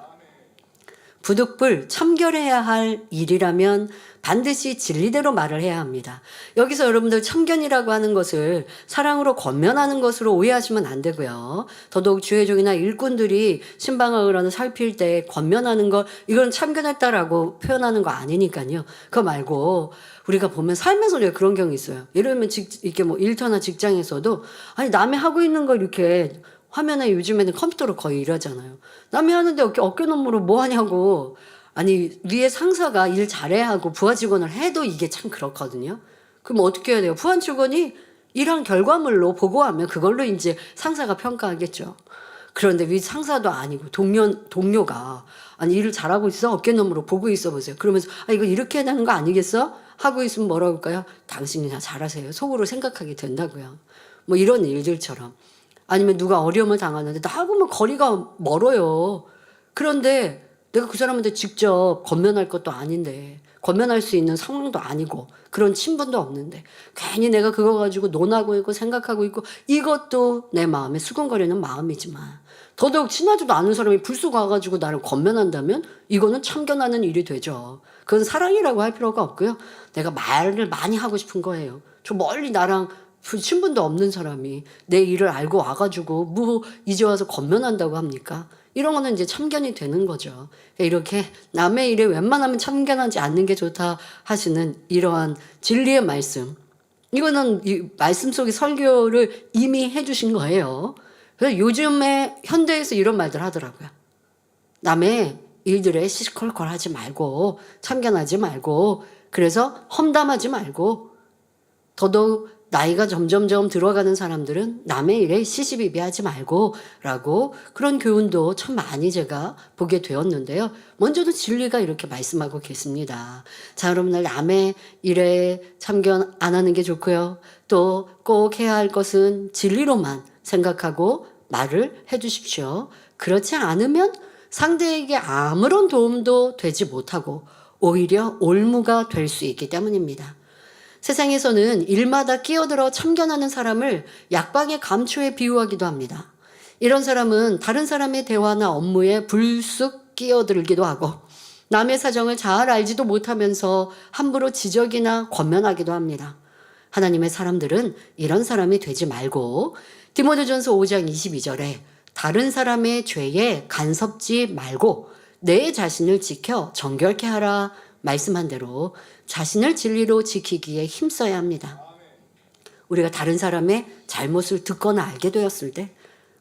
부득불 참견해야 할 일이라면 반드시 진리대로 말을 해야 합니다. 여기서 여러분들 참견이라고 하는 것을 사랑으로 권면하는 것으로 오해하시면 안 되고요. 더더욱 주회종이나 일꾼들이 신방학을 살필 때 권면하는 것 이건 참견했다라고 표현하는 거 아니니까요. 그거 말고 우리가 보면 삶에서 왜 그런 경우 있어요. 예를 들면 이렇게 뭐 일터나 직장에서도 아니 남이 하고 있는 걸 이렇게 화면에 요즘에는 컴퓨터로 거의 이러잖아요. 남이 하는데 어깨 너머로 뭐 하냐고. 아니 위에 상사가 일 잘해야 하고 부하 직원을 해도 이게 참 그렇거든요. 그럼 어떻게 해야 돼요? 부하 직원이 일한 결과물로 보고하면 그걸로 이제 상사가 평가하겠죠. 그런데 위 상사도 아니고 동료가 아니 일을 잘하고 있어? 어깨 너머로 보고 있어 보세요. 그러면서 아 이거 이렇게 해야 하는 거 아니겠어? 하고 있으면 뭐라고 할까요? 당신이 다 잘하세요. 속으로 생각하게 된다고요. 뭐 이런 일들처럼. 아니면 누가 어려움을 당하는데 나하고는 거리가 멀어요. 그런데 내가 그 사람한테 직접 권면할 것도 아닌데 권면할 수 있는 상황도 아니고 그런 친분도 없는데 괜히 내가 그거 가지고 논하고 있고 생각하고 있고 이것도 내 마음에 수근거리는 마음이지만 더더욱 친하지도 않은 사람이 불쑥 와가지고 나를 권면한다면 이거는 참견하는 일이 되죠. 그건 사랑이라고 할 필요가 없고요. 내가 말을 많이 하고 싶은 거예요. 저 멀리 나랑 친분도 없는 사람이 내 일을 알고 와가지고 뭐 이제 와서 권면한다고 합니까? 이런 거는 이제 참견이 되는 거죠. 이렇게 남의 일에 웬만하면 참견하지 않는 게 좋다 하시는 이러한 진리의 말씀 이거는 이 말씀 속의 설교를 이미 해주신 거예요. 그래서 요즘에 현대에서 이런 말들 하더라고요. 남의 일들에 시시콜콜하지 말고 참견하지 말고 그래서 험담하지 말고 더더욱 나이가 점점점 들어가는 사람들은 남의 일에 시시비비하지 말고 라고 그런 교훈도 참 많이 제가 보게 되었는데요. 먼저도 진리가 이렇게 말씀하고 계십니다. 자, 여러분들 남의 일에 참견 안 하는 게 좋고요. 또 꼭 해야 할 것은 진리로만 생각하고 말을 해 주십시오. 그렇지 않으면 상대에게 아무런 도움도 되지 못하고 오히려 올무가 될 수 있기 때문입니다. 세상에서는 일마다 끼어들어 참견하는 사람을 약방의 감초에 비유하기도 합니다. 이런 사람은 다른 사람의 대화나 업무에 불쑥 끼어들기도 하고 남의 사정을 잘 알지도 못하면서 함부로 지적이나 권면하기도 합니다. 하나님의 사람들은 이런 사람이 되지 말고 디모데전서 5장 22절에 다른 사람의 죄에 간섭지 말고 내 자신을 지켜 정결케 하라 말씀한 대로 자신을 진리로 지키기에 힘써야 합니다. 우리가 다른 사람의 잘못을 듣거나 알게 되었을 때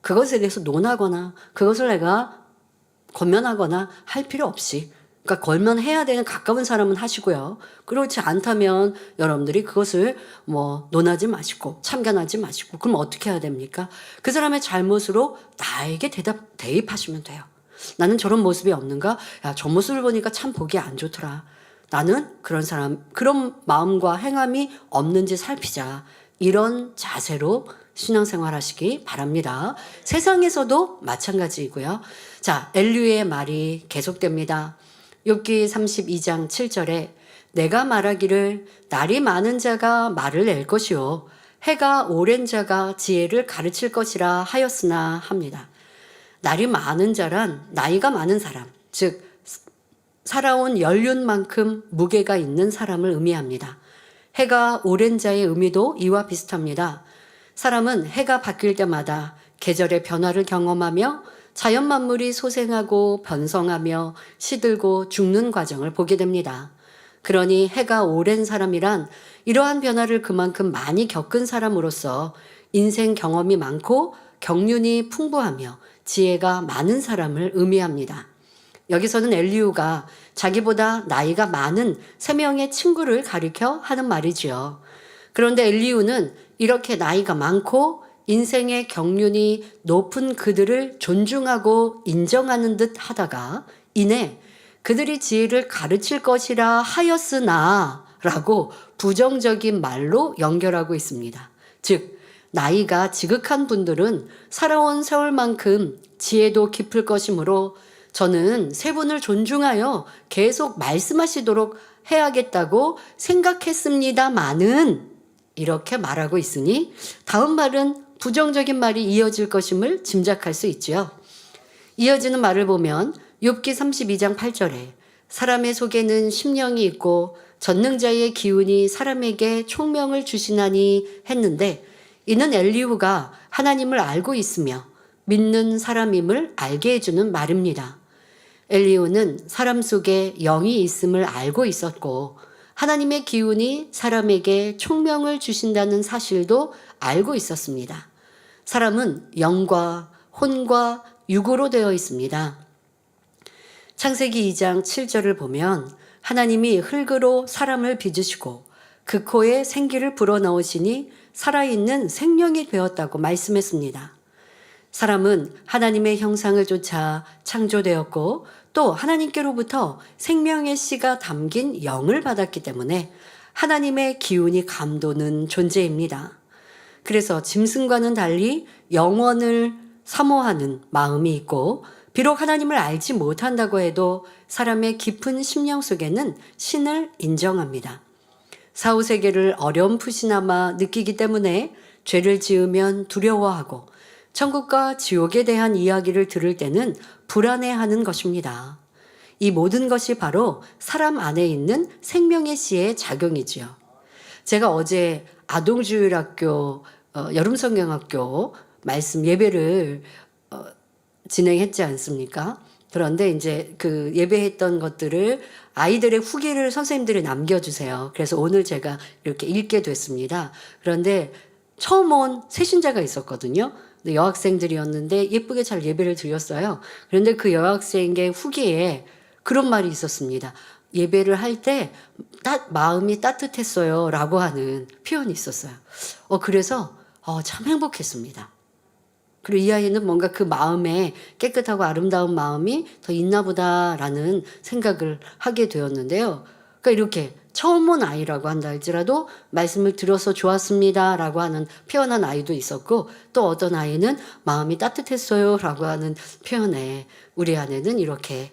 그것에 대해서 논하거나 그것을 내가 권면하거나 할 필요 없이 그러니까 권면해야 되는 가까운 사람은 하시고요. 그렇지 않다면 여러분들이 그것을 논하지 마시고 참견하지 마시고 그럼 어떻게 해야 됩니까? 그 사람의 잘못으로 나에게 대입하시면 돼요. 나는 저런 모습이 없는가? 야, 저 모습을 보니까 참 보기 안 좋더라. 나는 그런 마음과 행함이 없는지 살피자. 이런 자세로 신앙생활 하시기 바랍니다. 세상에서도 마찬가지이고요. 자, 엘리후의 말이 계속됩니다. 욥기 32장 7절에 내가 말하기를 날이 많은 자가 말을 낼 것이요 해가 오랜 자가 지혜를 가르칠 것이라 하였으나 합니다. 날이 많은 자란 나이가 많은 사람, 즉 살아온 연륜만큼 무게가 있는 사람을 의미합니다. 해가 오랜 자의 의미도 이와 비슷합니다. 사람은 해가 바뀔 때마다 계절의 변화를 경험하며 자연 만물이 소생하고 변성하며 시들고 죽는 과정을 보게 됩니다. 그러니 해가 오랜 사람이란 이러한 변화를 그만큼 많이 겪은 사람으로서 인생 경험이 많고 경륜이 풍부하며 지혜가 많은 사람을 의미합니다. 여기서는 엘리후가 자기보다 나이가 많은 3명의 친구를 가리켜 하는 말이지요. 그런데 엘리후는 이렇게 나이가 많고 인생의 경륜이 높은 그들을 존중하고 인정하는 듯 하다가 이내 그들이 지혜를 가르칠 것이라 하였으나 라고 부정적인 말로 연결하고 있습니다. 즉 나이가 지극한 분들은 살아온 세월만큼 지혜도 깊을 것이므로 저는 세 분을 존중하여 계속 말씀하시도록 해야겠다고 생각했습니다마는 이렇게 말하고 있으니 다음 말은 부정적인 말이 이어질 것임을 짐작할 수 있지요. 이어지는 말을 보면 욥기 32장 8절에 사람의 속에는 심령이 있고 전능자의 기운이 사람에게 총명을 주시나니 했는데 이는 엘리후가 하나님을 알고 있으며 믿는 사람임을 알게 해주는 말입니다. 엘리후는 사람 속에 영이 있음을 알고 있었고 하나님의 기운이 사람에게 총명을 주신다는 사실도 알고 있었습니다. 사람은 영과 혼과 육으로 되어 있습니다. 창세기 2장 7절을 보면 하나님이 흙으로 사람을 빚으시고 그 코에 생기를 불어넣으시니 살아있는 생명이 되었다고 말씀했습니다. 사람은 하나님의 형상을 쫓아 창조되었고 또 하나님께로부터 생명의 씨가 담긴 영을 받았기 때문에 하나님의 기운이 감도는 존재입니다. 그래서 짐승과는 달리 영원을 사모하는 마음이 있고 비록 하나님을 알지 못한다고 해도 사람의 깊은 심령 속에는 신을 인정합니다. 사후세계를 어렴풋이나마 느끼기 때문에 죄를 지으면 두려워하고 천국과 지옥에 대한 이야기를 들을 때는 불안해하는 것입니다. 이 모든 것이 바로 사람 안에 있는 생명의 씨의 작용이지요. 제가 어제 아동주일학교 여름성경학교 말씀 예배를 진행했지 않습니까? 그런데 이제 그 예배했던 것들을 아이들의 후기를 선생님들이 남겨주세요. 그래서 오늘 제가 이렇게 읽게 됐습니다. 그런데 처음 온 새신자가 있었거든요. 근데 여학생들이었는데 예쁘게 잘 예배를 드렸어요. 그런데 그 여학생의 후기에 그런 말이 있었습니다. 예배를 할 때 마음이 따뜻했어요 라고 하는 표현이 있었어요. 그래서 참 행복했습니다. 그리고 이 아이는 뭔가 그 마음에 깨끗하고 아름다운 마음이 더 있나 보다라는 생각을 하게 되었는데요. 그러니까 이렇게 처음 온 아이라고 한다 할지라도 말씀을 들어서 좋았습니다라고 하는 표현한 아이도 있었고, 또 어떤 아이는 마음이 따뜻했어요라고 하는 표현에 우리 안에는 이렇게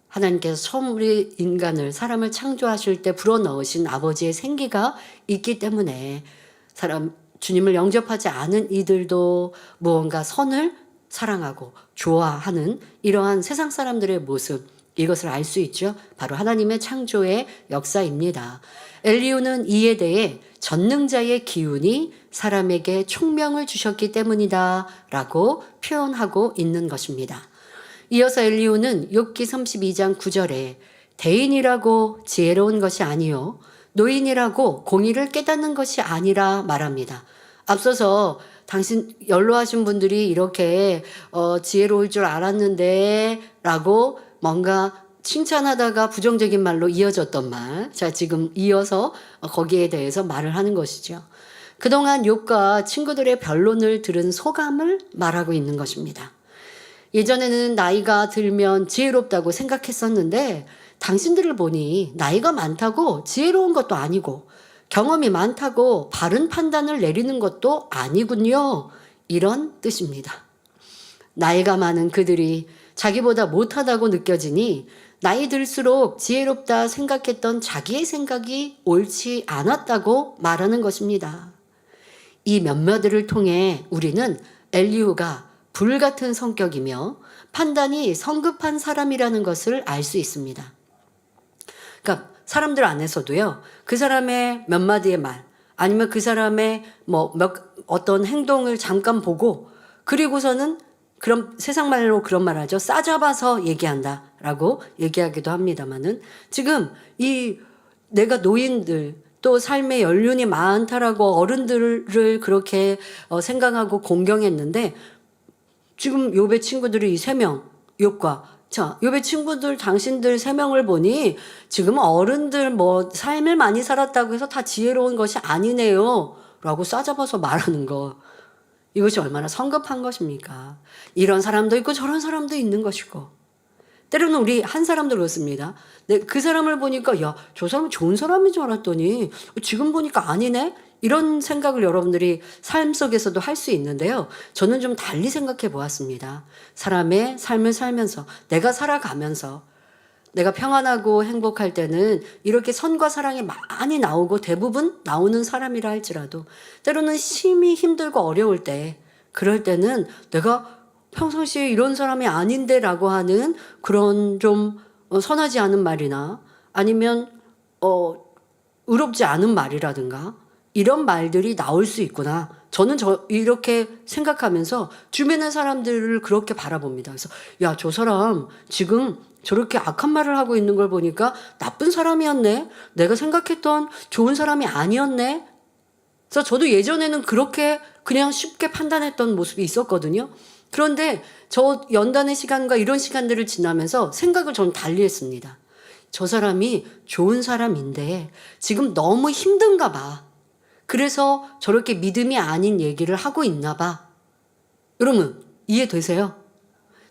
하나님께서 처음 우리 인간을, 사람을 창조하실 때 불어넣으신 아버지의 생기가 있기 때문에 주님을 영접하지 않은 이들도 무언가 선을 사랑하고 좋아하는 이러한 세상 사람들의 모습, 이것을 알 수 있죠. 바로 하나님의 창조의 역사입니다. 엘리후는 이에 대해 전능자의 기운이 사람에게 총명을 주셨기 때문이다 라고 표현하고 있는 것입니다. 이어서 엘리후는 욥기 32장 9절에 대인이라고 지혜로운 것이 아니요 노인이라고 공의를 깨닫는 것이 아니라 말합니다. 앞서서 당신 연로하신 분들이 이렇게 지혜로울 줄 알았는데 라고 뭔가 칭찬하다가 부정적인 말로 이어졌던 말. 자, 지금 이어서 거기에 대해서 말을 하는 것이죠. 그동안 욥과 친구들의 변론을 들은 소감을 말하고 있는 것입니다. 예전에는 나이가 들면 지혜롭다고 생각했었는데 당신들을 보니 나이가 많다고 지혜로운 것도 아니고 경험이 많다고 바른 판단을 내리는 것도 아니군요. 이런 뜻입니다. 나이가 많은 그들이 자기보다 못하다고 느껴지니 나이 들수록 지혜롭다 생각했던 자기의 생각이 옳지 않았다고 말하는 것입니다. 이 몇몇들을 통해 우리는 엘리후가 불같은 성격이며 판단이 성급한 사람이라는 것을 알 수 있습니다. 그러니까 사람들 안에서도요, 그 사람의 몇 마디의 말, 아니면 그 사람의 어떤 행동을 잠깐 보고, 그리고서는 그런 세상 말로 그런 말 하죠. 싸잡아서 얘기한다라고 얘기하기도 합니다만은, 지금 내가 노인들, 또 삶의 연륜이 많다라고 어른들을 그렇게 생각하고 공경했는데, 지금 욥의 친구들이 이 3명, 욥과 욥의 친구들, 당신들 3명을 보니 지금 어른들 삶을 많이 살았다고 해서 다 지혜로운 것이 아니네요 라고 싸잡아서 말하는 거, 이것이 얼마나 성급한 것입니까? 이런 사람도 있고 저런 사람도 있는 것이고, 때로는 우리 한 사람도 그렇습니다. 그 사람을 보니까 야, 저 사람은 좋은 사람인 줄 알았더니 지금 보니까 아니네? 이런 생각을 여러분들이 삶 속에서도 할 수 있는데요. 저는 좀 달리 생각해 보았습니다. 사람의 삶을 살면서, 내가 살아가면서 내가 평안하고 행복할 때는 이렇게 선과 사랑이 많이 나오고 대부분 나오는 사람이라 할지라도, 때로는 심히 힘들고 어려울 때, 그럴 때는 내가 평상시에 이런 사람이 아닌데 라고 하는 그런 좀 선하지 않은 말이나 아니면 의롭지 않은 말이라든가 이런 말들이 나올 수 있구나. 저는 이렇게 생각하면서 주변의 사람들을 그렇게 바라봅니다. 그래서 야, 저 사람 지금 저렇게 악한 말을 하고 있는 걸 보니까 나쁜 사람이었네. 내가 생각했던 좋은 사람이 아니었네. 그래서 저도 예전에는 그렇게 그냥 쉽게 판단했던 모습이 있었거든요. 그런데 저 연단의 시간과 이런 시간들을 지나면서 생각을 전 달리 했습니다. 저 사람이 좋은 사람인데 지금 너무 힘든가 봐. 그래서 저렇게 믿음이 아닌 얘기를 하고 있나 봐. 여러분, 이해되세요?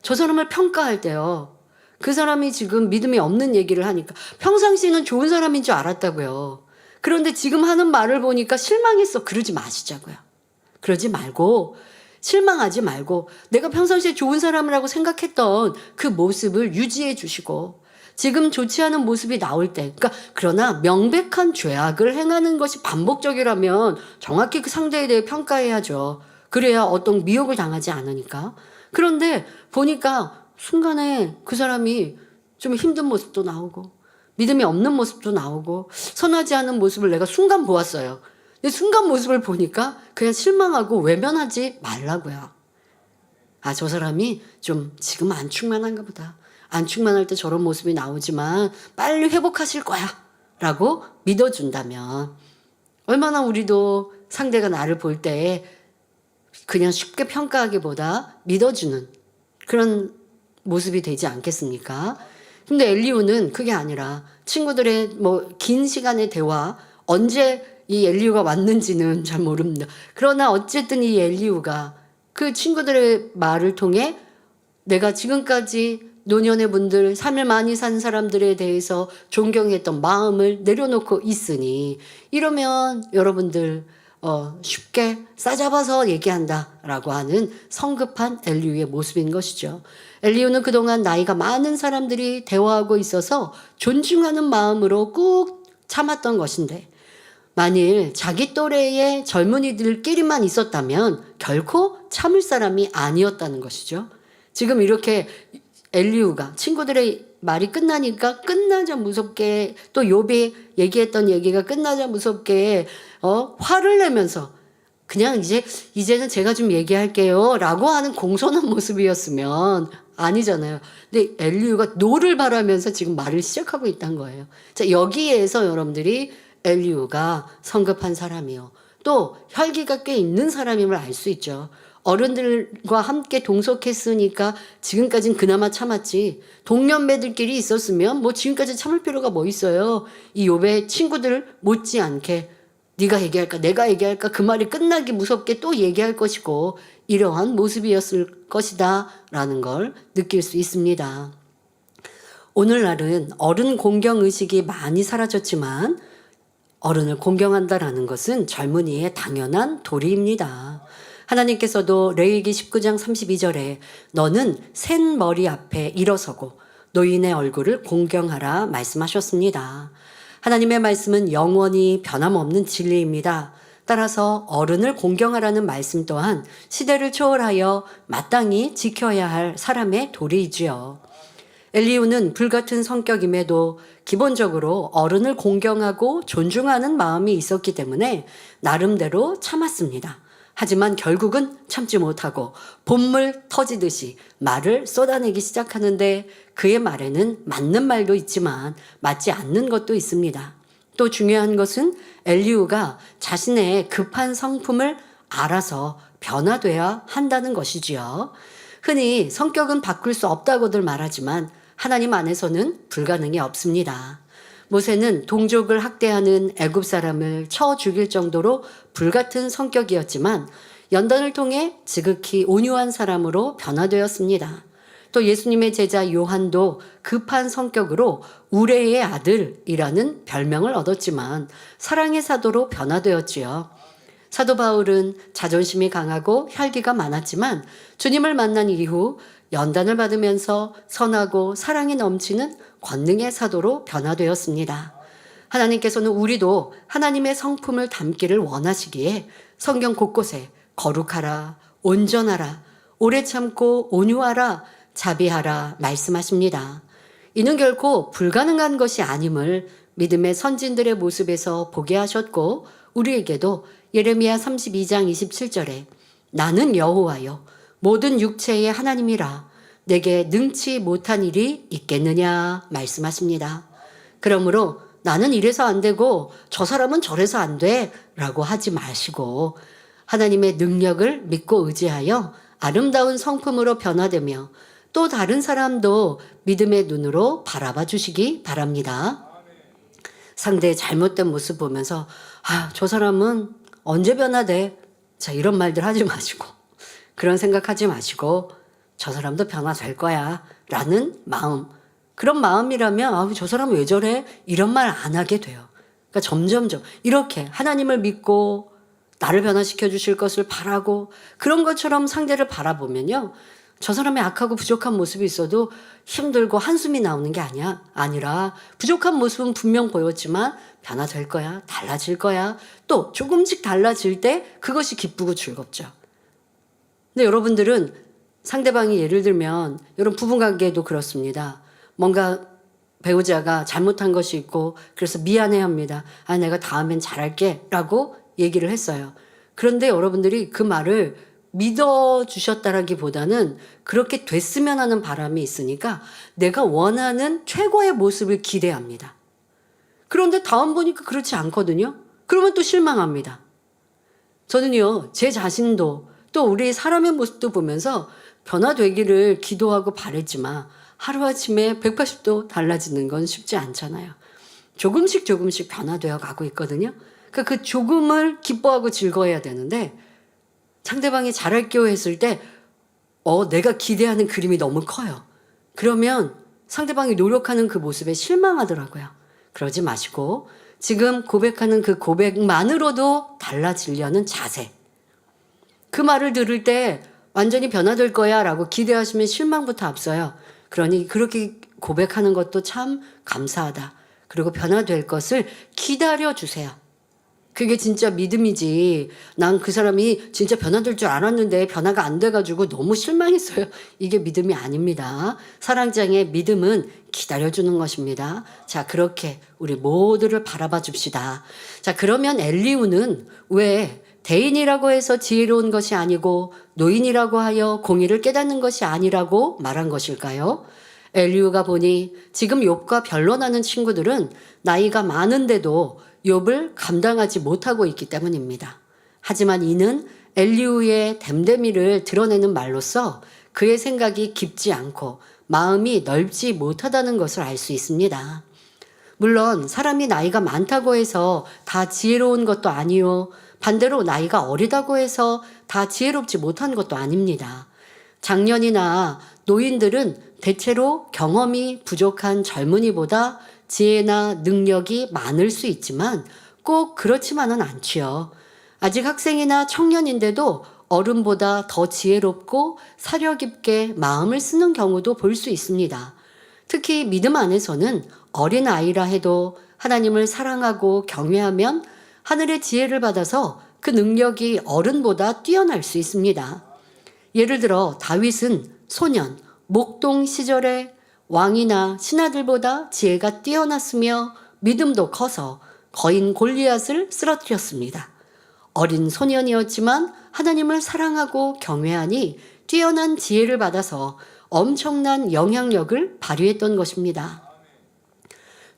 저 사람을 평가할 때요, 그 사람이 지금 믿음이 없는 얘기를 하니까 평상시에는 좋은 사람인 줄 알았다고요. 그런데 지금 하는 말을 보니까 실망했어. 그러지 마시자고요. 그러지 말고, 실망하지 말고 내가 평상시에 좋은 사람이라고 생각했던 그 모습을 유지해 주시고, 지금 좋지 않은 모습이 나올 때, 그러나 명백한 죄악을 행하는 것이 반복적이라면 정확히 그 상대에 대해 평가해야죠. 그래야 어떤 미혹을 당하지 않으니까. 그런데 보니까 순간에 그 사람이 좀 힘든 모습도 나오고 믿음이 없는 모습도 나오고 선하지 않은 모습을 내가 순간 보았어요. 근데 순간 모습을 보니까 그냥 실망하고 외면하지 말라고요. 아, 저 사람이 좀 지금 안 충만한가 보다. 안 충만할 때 저런 모습이 나오지만 빨리 회복하실 거야 라고 믿어준다면 얼마나 우리도 상대가 나를 볼 때 그냥 쉽게 평가하기보다 믿어주는 그런 모습이 되지 않겠습니까? 근데 엘리후는 그게 아니라 친구들의 뭐 긴 시간의 대화, 언제 이 엘리후가 왔는지는 잘 모릅니다. 그러나 어쨌든 이 엘리후가 그 친구들의 말을 통해 내가 지금까지 노년의 분들, 삶을 많이 산 사람들에 대해서 존경했던 마음을 내려놓고 있으니 이러면 여러분들 쉽게 싸잡아서 얘기한다라고 하는 성급한 엘리후의 모습인 것이죠. 엘리후는 그동안 나이가 많은 사람들이 대화하고 있어서 존중하는 마음으로 꾹 참았던 것인데 만일 자기 또래의 젊은이들끼리만 있었다면 결코 참을 사람이 아니었다는 것이죠. 지금 이렇게 엘리후가 친구들의 말이 끝나니까 끝나자 무섭게 또 욥이 얘기했던 얘기가 끝나자 무섭게 화를 내면서 그냥 이제는 제가 좀 얘기할게요 라고 하는 공손한 모습이었으면 아니잖아요. 근데 엘리후가 노를 바라면서 지금 말을 시작하고 있다는 거예요. 자, 여기에서 여러분들이 엘리후가 성급한 사람이요. 또 혈기가 꽤 있는 사람임을 알 수 있죠. 어른들과 함께 동석했으니까 지금까지는 그나마 참았지. 동년배들끼리 있었으면 뭐 지금까지 참을 필요가 뭐 있어요. 이 욥의 친구들 못지않게 네가 얘기할까 내가 얘기할까 그 말이 끝나기 무섭게 또 얘기할 것이고 이러한 모습이었을 것이다 라는 걸 느낄 수 있습니다. 오늘날은 어른 공경의식이 많이 사라졌지만 어른을 공경한다라는 것은 젊은이의 당연한 도리입니다. 하나님께서도 레위기 19장 32절에 너는 센 머리 앞에 일어서고 노인의 얼굴을 공경하라 말씀하셨습니다. 하나님의 말씀은 영원히 변함없는 진리입니다. 따라서 어른을 공경하라는 말씀 또한 시대를 초월하여 마땅히 지켜야 할 사람의 도리이지요. 엘리후는 불같은 성격임에도 기본적으로 어른을 공경하고 존중하는 마음이 있었기 때문에 나름대로 참았습니다. 하지만 결국은 참지 못하고 본물 터지듯이 말을 쏟아내기 시작하는데 그의 말에는 맞는 말도 있지만 맞지 않는 것도 있습니다. 또 중요한 것은 엘리후가 자신의 급한 성품을 알아서 변화돼야 한다는 것이지요. 흔히 성격은 바꿀 수 없다고들 말하지만 하나님 안에서는 불가능이 없습니다. 모세는 동족을 학대하는 애굽 사람을 쳐 죽일 정도로 불같은 성격이었지만 연단을 통해 지극히 온유한 사람으로 변화되었습니다. 또 예수님의 제자 요한도 급한 성격으로 우레의 아들이라는 별명을 얻었지만 사랑의 사도로 변화되었지요. 사도 바울은 자존심이 강하고 혈기가 많았지만 주님을 만난 이후 연단을 받으면서 선하고 사랑이 넘치는 권능의 사도로 변화되었습니다. 하나님께서는 우리도 하나님의 성품을 담기를 원하시기에 성경 곳곳에 거룩하라, 온전하라, 오래 참고 온유하라, 자비하라 말씀하십니다. 이는 결코 불가능한 것이 아님을 믿음의 선진들의 모습에서 보게 하셨고 우리에게도 예레미야 32장 27절에 나는 여호와여 모든 육체의 하나님이라 내게 능치 못한 일이 있겠느냐 말씀하십니다. 그러므로 나는 이래서 안 되고 저 사람은 저래서 안 돼 라고 하지 마시고 하나님의 능력을 믿고 의지하여 아름다운 성품으로 변화되며 또 다른 사람도 믿음의 눈으로 바라봐 주시기 바랍니다. 상대의 잘못된 모습 보면서 저 사람은 언제 변화돼? 자, 이런 말들 하지 마시고 그런 생각하지 마시고 저 사람도 변화될 거야 라는 마음, 그런 마음이라면 저 사람은 왜 저래? 이런 말 안 하게 돼요. 그러니까 점점점 이렇게 하나님을 믿고 나를 변화시켜 주실 것을 바라고 그런 것처럼 상대를 바라보면요, 저 사람의 악하고 부족한 모습이 있어도 힘들고 한숨이 나오는 게 아니라 부족한 모습은 분명 보였지만 변화될 거야, 달라질 거야, 또 조금씩 달라질 때 그것이 기쁘고 즐겁죠. 근데 여러분들은 상대방이 예를 들면 여러분 부부관계도 그렇습니다. 뭔가 배우자가 잘못한 것이 있고 그래서 미안해합니다. 내가 다음엔 잘할게 라고 얘기를 했어요. 그런데 여러분들이 그 말을 믿어주셨다라기보다는 그렇게 됐으면 하는 바람이 있으니까 내가 원하는 최고의 모습을 기대합니다. 그런데 다음 보니까 그렇지 않거든요. 그러면 또 실망합니다. 저는요, 제 자신도 또 우리 사람의 모습도 보면서 변화되기를 기도하고 바랬지만 하루아침에 180도 달라지는 건 쉽지 않잖아요. 조금씩 변화되어 가고 있거든요. 그러니까 그 조금을 기뻐하고 즐거워해야 되는데 상대방이 잘할게요 했을 때 내가 기대하는 그림이 너무 커요. 그러면 상대방이 노력하는 그 모습에 실망하더라고요. 그러지 마시고 지금 고백하는 그 고백만으로도 달라지려는 자세. 그 말을 들을 때 완전히 변화될 거야 라고 기대하시면 실망부터 앞서요. 그러니 그렇게 고백하는 것도 참 감사하다. 그리고 변화될 것을 기다려주세요. 그게 진짜 믿음이지. 난 그 사람이 진짜 변화될 줄 알았는데 변화가 안 돼가지고 너무 실망했어요. 이게 믿음이 아닙니다. 사랑장의 믿음은 기다려주는 것입니다. 자, 그렇게 우리 모두를 바라봐 줍시다. 자, 그러면 엘리후는 왜 대인이라고 해서 지혜로운 것이 아니고 노인이라고 하여 공의를 깨닫는 것이 아니라고 말한 것일까요? 엘리후가 보니 지금 욥과 변론하는 친구들은 나이가 많은데도 욥을 감당하지 못하고 있기 때문입니다. 하지만 이는 엘리후의 댐데미를 드러내는 말로써 그의 생각이 깊지 않고 마음이 넓지 못하다는 것을 알 수 있습니다. 물론 사람이 나이가 많다고 해서 다 지혜로운 것도 아니요. 반대로 나이가 어리다고 해서 다 지혜롭지 못한 것도 아닙니다. 장년이나 노인들은 대체로 경험이 부족한 젊은이보다 지혜나 능력이 많을 수 있지만 꼭 그렇지만은 않지요. 아직 학생이나 청년인데도 어른보다 더 지혜롭고 사려 깊게 마음을 쓰는 경우도 볼 수 있습니다. 특히 믿음 안에서는 어린 아이라 해도 하나님을 사랑하고 경외하면 하늘의 지혜를 받아서 그 능력이 어른보다 뛰어날 수 있습니다. 예를 들어 다윗은 소년, 목동 시절에 왕이나 신하들보다 지혜가 뛰어났으며 믿음도 커서 거인 골리앗을 쓰러뜨렸습니다. 어린 소년이었지만 하나님을 사랑하고 경외하니 뛰어난 지혜를 받아서 엄청난 영향력을 발휘했던 것입니다.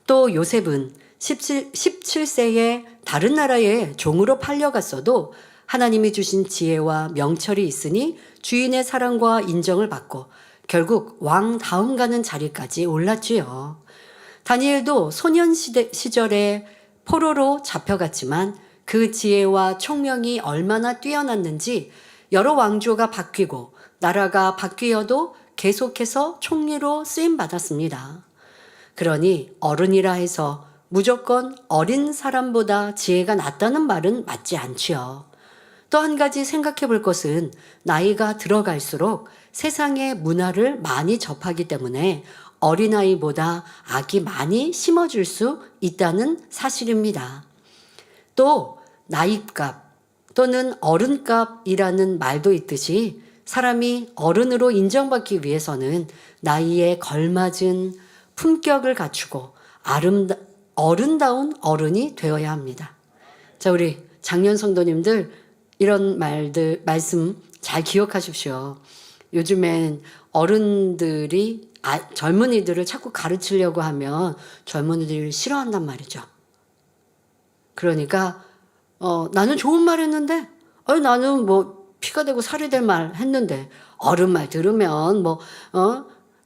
또 요셉은 17세에 다른 나라에 종으로 팔려갔어도 하나님이 주신 지혜와 명철이 있으니 주인의 사랑과 인정을 받고 결국 왕 다음 가는 자리까지 올랐지요. 다니엘도 소년 시절에 포로로 잡혀갔지만 그 지혜와 총명이 얼마나 뛰어났는지 여러 왕조가 바뀌고 나라가 바뀌어도 계속해서 총리로 쓰임받았습니다. 그러니 어른이라 해서 무조건 어린 사람보다 지혜가 낮다는 말은 맞지 않지요. 또 한 가지 생각해 볼 것은 나이가 들어갈수록 세상의 문화를 많이 접하기 때문에 어린아이보다 악이 많이 심어질 수 있다는 사실입니다. 또 나이값 또는 어른값이라는 말도 있듯이 사람이 어른으로 인정받기 위해서는 나이에 걸맞은 품격을 갖추고 어른다운 어른이 되어야 합니다. 자, 우리 장년 성도님들 이런 말씀 잘 기억하십시오. 요즘엔 어른들이 젊은이들을 자꾸 가르치려고 하면 젊은이들을 싫어한단 말이죠. 그러니까 나는 좋은 말 했는데 나는 뭐 피가 되고 살이 될 말 했는데 어른 말 들으면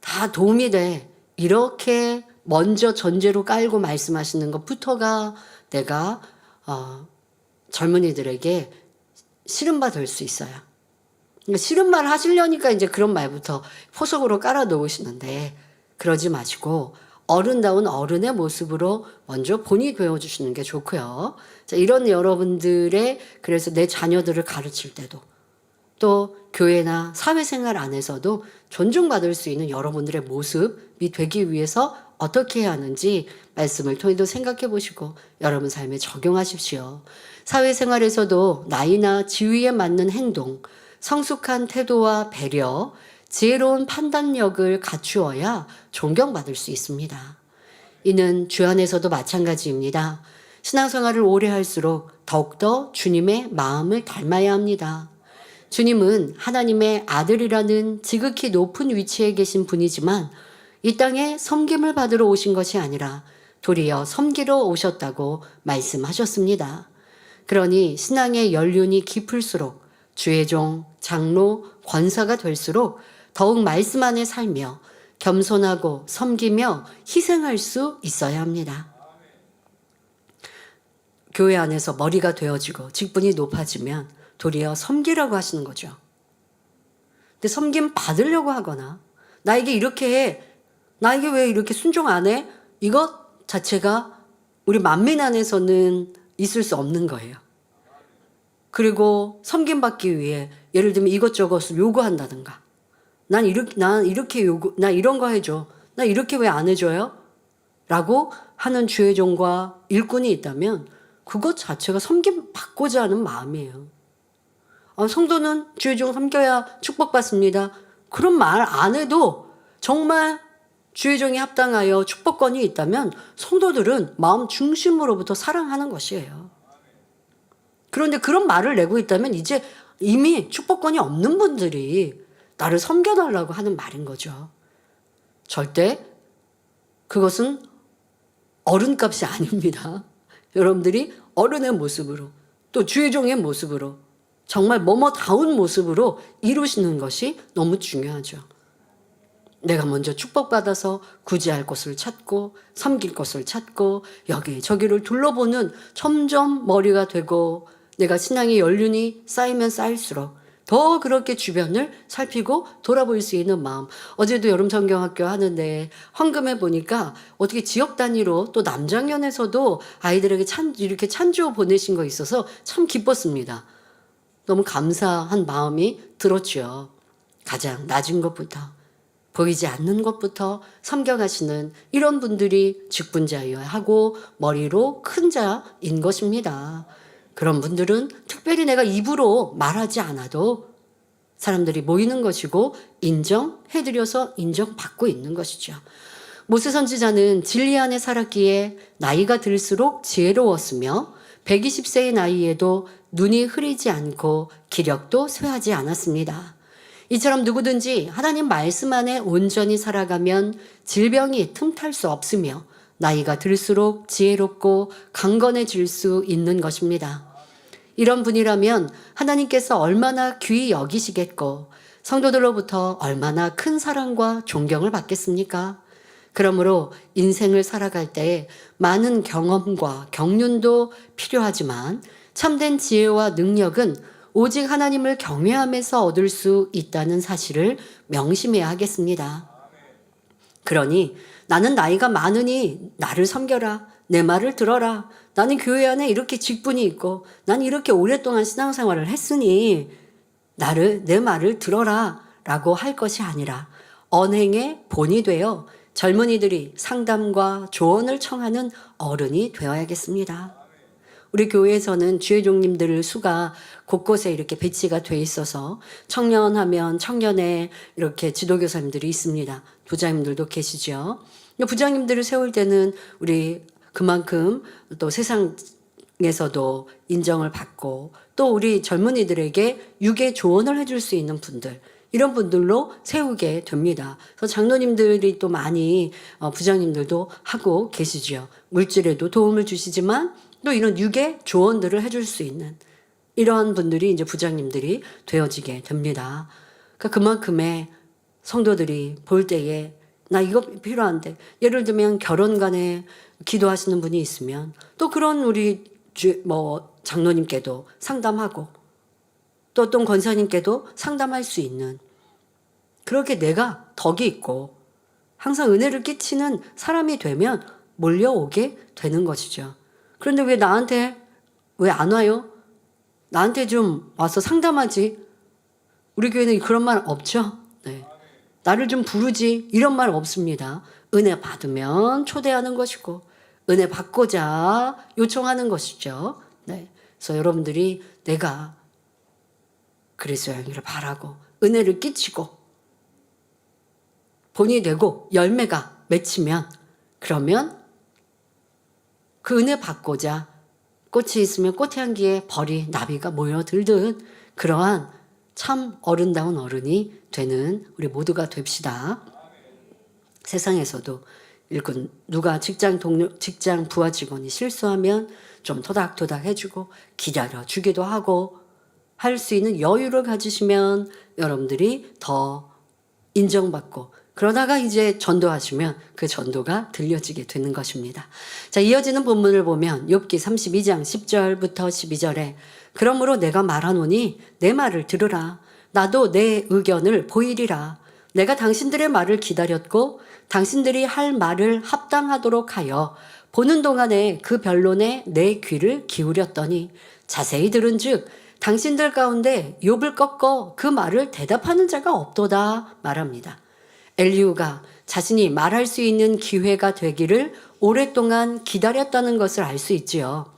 다 도움이 돼. 이렇게 먼저 전제로 깔고 말씀하시는 것부터가 내가 젊은이들에게 싫은 바 될 수 있어요. 그러니까 싫은 말 하시려니까 이제 그런 말부터 포석으로 깔아 놓으시는데 그러지 마시고 어른다운 어른의 모습으로 먼저 본인이 되어주시는 게 좋고요. 자, 이런 여러분들의 그래서 내 자녀들을 가르칠 때도 또 교회나 사회생활 안에서도 존중받을 수 있는 여러분들의 모습이 되기 위해서 어떻게 해야 하는지 말씀을 통해서 생각해 보시고 여러분 삶에 적용하십시오. 사회생활에서도 나이나 지위에 맞는 행동, 성숙한 태도와 배려, 지혜로운 판단력을 갖추어야 존경받을 수 있습니다. 이는 주 안에서도 마찬가지입니다. 신앙생활을 오래 할수록 더욱더 주님의 마음을 닮아야 합니다. 주님은 하나님의 아들이라는 지극히 높은 위치에 계신 분이지만 이 땅에 섬김을 받으러 오신 것이 아니라 도리어 섬기러 오셨다고 말씀하셨습니다. 그러니 신앙의 연륜이 깊을수록 주의 종, 장로, 권사가 될수록 더욱 말씀 안에 살며 겸손하고 섬기며 희생할 수 있어야 합니다. 교회 안에서 머리가 되어지고 직분이 높아지면 도리어 섬기라고 하시는 거죠. 근데 섬김 받으려고 하거나 나에게 이렇게 해, 나에게 왜 이렇게 순종 안 해? 이것 자체가 우리 만민 안에서는 있을 수 없는 거예요. 그리고 섬김받기 위해 예를 들면 이것저것을 요구한다든가 난 이렇게 나 이런 거 해줘. 나 이렇게 왜 안 해줘요? 라고 하는 주의 종과 일꾼이 있다면 그것 자체가 섬김받고자 하는 마음이에요. 성도는 주의 종 섬겨야 축복받습니다. 그런 말 안 해도 정말 주의 종이 합당하여 축복권이 있다면 성도들은 마음 중심으로부터 사랑하는 것이에요. 그런데 그런 말을 내고 있다면 이제 이미 축복권이 없는 분들이 나를 섬겨달라고 하는 말인 거죠. 절대 그것은 어른값이 아닙니다. 여러분들이 어른의 모습으로 또 주의 종의 모습으로 정말 뭐뭐다운 모습으로 이루시는 것이 너무 중요하죠. 내가 먼저 축복받아서 구제할 곳을 찾고 섬길 곳을 찾고 여기저기를 둘러보는 점점 머리가 되고 내가 신앙의 연륜이 쌓이면 쌓일수록 더 그렇게 주변을 살피고 돌아볼 수 있는 마음. 어제도 여름 성경학교 하는데 헌금해 보니까 어떻게 지역 단위로 또 남장년에서도 아이들에게 이렇게 찬조 보내신 거 있어서 참 기뻤습니다. 너무 감사한 마음이 들었죠. 가장 낮은 것부터 보이지 않는 것부터 섬겨가시는 이런 분들이 직분자여야 하고 머리로 큰 자인 것입니다. 그런 분들은 특별히 내가 입으로 말하지 않아도 사람들이 모이는 것이고 인정해드려서 인정받고 있는 것이죠. 모세 선지자는 진리 안에 살았기에 나이가 들수록 지혜로웠으며 120세의 나이에도 눈이 흐리지 않고 기력도 쇠하지 않았습니다. 이처럼 누구든지 하나님 말씀 안에 온전히 살아가면 질병이 틈탈 수 없으며 나이가 들수록 지혜롭고 강건해질 수 있는 것입니다. 이런 분이라면 하나님께서 얼마나 귀히 여기시겠고 성도들로부터 얼마나 큰 사랑과 존경을 받겠습니까? 그러므로 인생을 살아갈 때 많은 경험과 경륜도 필요하지만 참된 지혜와 능력은 오직 하나님을 경외함에서 얻을 수 있다는 사실을 명심해야 하겠습니다. 그러니 나는 나이가 많으니 나를 섬겨라. 내 말을 들어라. 나는 교회 안에 이렇게 직분이 있고 난 이렇게 오랫동안 신앙생활을 했으니 내 말을 들어라 라고 할 것이 아니라 언행의 본이 되어 젊은이들이 상담과 조언을 청하는 어른이 되어야겠습니다. 우리 교회에서는 주의 종님들 수가 곳곳에 이렇게 배치가 돼 있어서 청년하면 청년에 이렇게 지도교사님들이 있습니다. 부장님들도 계시죠. 부장님들을 세울 때는 우리 그만큼 또 세상에서도 인정을 받고 또 우리 젊은이들에게 유괴 조언을 해줄 수 있는 분들 이런 분들로 세우게 됩니다. 그래서 장로님들이 또 많이 부장님들도 하고 계시죠. 물질에도 도움을 주시지만 또 이런 유괴 조언들을 해줄 수 있는 이러한 분들이 이제 부장님들이 되어지게 됩니다. 그러니까 그만큼의 성도들이 볼 때에 나 이거 필요한데 예를 들면 결혼간에 기도하시는 분이 있으면 또 그런 우리 장로님께도 상담하고 또 어떤 권사님께도 상담할 수 있는 그렇게 내가 덕이 있고 항상 은혜를 끼치는 사람이 되면 몰려오게 되는 것이죠. 그런데 왜 나한테 왜 안 와요? 나한테 좀 와서 상담하지. 우리 교회는 그런 말 없죠. 네. 나를 좀 부르지 이런 말 없습니다. 은혜 받으면 초대하는 것이고 은혜 받고자 요청하는 것이죠. 네. 그래서 여러분들이 내가 그리스도의 영광을 바라고 은혜를 끼치고 본이 되고 열매가 맺히면 그러면 그 은혜 받고자 꽃이 있으면 꽃향기에 벌이 나비가 모여들듯 그러한 참 어른다운 어른이 되는 우리 모두가 됩시다. 세상에서도 일꾼 누가 직장 동료, 직장 부하 직원이 실수하면 좀 토닥토닥 해주고 기다려 주기도 하고 할 수 있는 여유를 가지시면 여러분들이 더 인정받고 그러다가 이제 전도하시면 그 전도가 들려지게 되는 것입니다. 자, 이어지는 본문을 보면 욥기 32장 10절부터 12절에 그러므로 내가 말하노니 내 말을 들으라. 나도 내 의견을 보이리라. 내가 당신들의 말을 기다렸고 당신들이 할 말을 합당하도록 하여 보는 동안에 그 변론에 내 귀를 기울였더니 자세히 들은즉 당신들 가운데 욥을 꺾어 그 말을 대답하는 자가 없도다 말합니다. 엘리후가 자신이 말할 수 있는 기회가 되기를 오랫동안 기다렸다는 것을 알 수 있지요.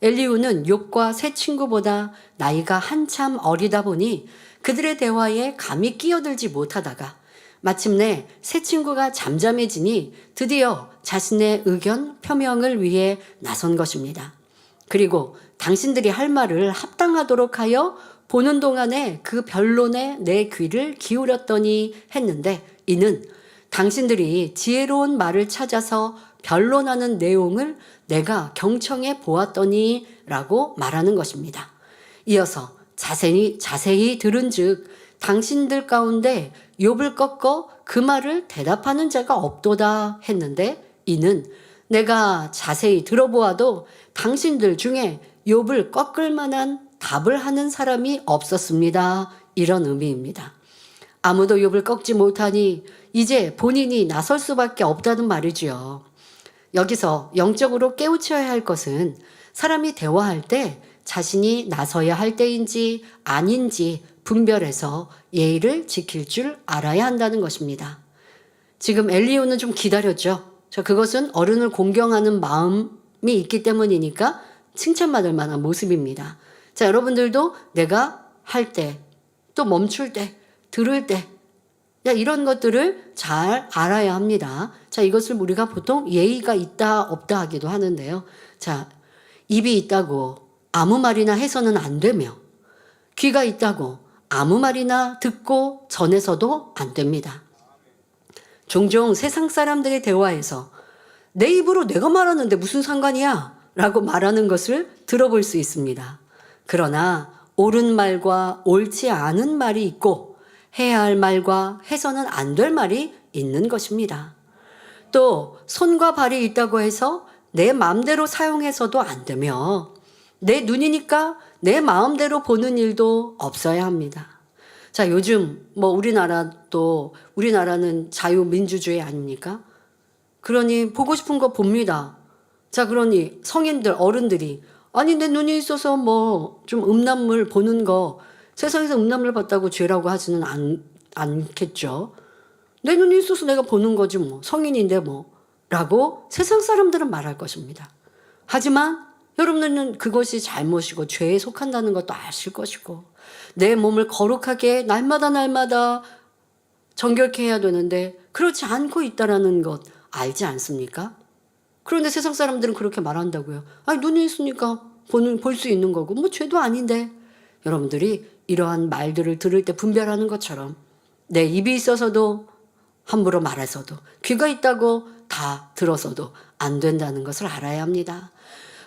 엘리후는 욥과 세 친구보다 나이가 한참 어리다 보니 그들의 대화에 감히 끼어들지 못하다가 마침내 세 친구가 잠잠해지니 드디어 자신의 의견 표명을 위해 나선 것입니다. 그리고 당신들이 할 말을 합당하도록 하여 보는 동안에 그 변론에 내 귀를 기울였더니 했는데 이는 당신들이 지혜로운 말을 찾아서 변론하는 내용을 내가 경청해 보았더니 라고 말하는 것입니다. 이어서 자세히 들은즉 당신들 가운데 욥을 꺾어 그 말을 대답하는 자가 없도다 했는데 이는 내가 자세히 들어보아도 당신들 중에 욥을 꺾을 만한 답을 하는 사람이 없었습니다. 이런 의미입니다. 아무도 욥을 꺾지 못하니 이제 본인이 나설 수밖에 없다는 말이지요. 여기서 영적으로 깨우쳐야 할 것은 사람이 대화할 때 자신이 나서야 할 때인지 아닌지 분별해서 예의를 지킬 줄 알아야 한다는 것입니다. 지금 엘리후는 좀 기다렸죠. 그것은 어른을 공경하는 마음이 있기 때문이니까 칭찬받을 만한 모습입니다. 자, 여러분들도 내가 할 때, 또 멈출 때, 들을 때, 이런 것들을 잘 알아야 합니다. 자, 이것을 우리가 보통 예의가 있다, 없다 하기도 하는데요. 자, 입이 있다고 아무 말이나 해서는 안 되며, 귀가 있다고 아무 말이나 듣고 전해서도 안 됩니다. 종종 세상 사람들의 대화에서 내 입으로 내가 말하는데 무슨 상관이야? 라고 말하는 것을 들어볼 수 있습니다. 그러나 옳은 말과 옳지 않은 말이 있고 해야 할 말과 해서는 안 될 말이 있는 것입니다. 또 손과 발이 있다고 해서 내 마음대로 사용해서도 안 되며 내 눈이니까 내 마음대로 보는 일도 없어야 합니다. 자, 요즘 우리나라는 자유민주주의 아닙니까? 그러니 보고 싶은 거 봅니다. 자, 그러니 성인들, 어른들이 아니 내 눈이 있어서 좀 음란물 보는 거 세상에서 음란물 봤다고 죄라고 하지는 않겠죠. 내 눈이 있어서 내가 보는 거지 성인인데 라고 세상 사람들은 말할 것입니다. 하지만 여러분들은 그것이 잘못이고 죄에 속한다는 것도 아실 것이고 내 몸을 거룩하게 날마다 정결케 해야 되는데 그렇지 않고 있다라는 것 알지 않습니까? 그런데 세상 사람들은 그렇게 말한다고요. 아니 눈이 있으니까 볼 수 있는 거고 죄도 아닌데. 여러분들이 이러한 말들을 들을 때 분별하는 것처럼 내 입이 있어서도 함부로 말해서도 귀가 있다고 다 들어서도 안 된다는 것을 알아야 합니다.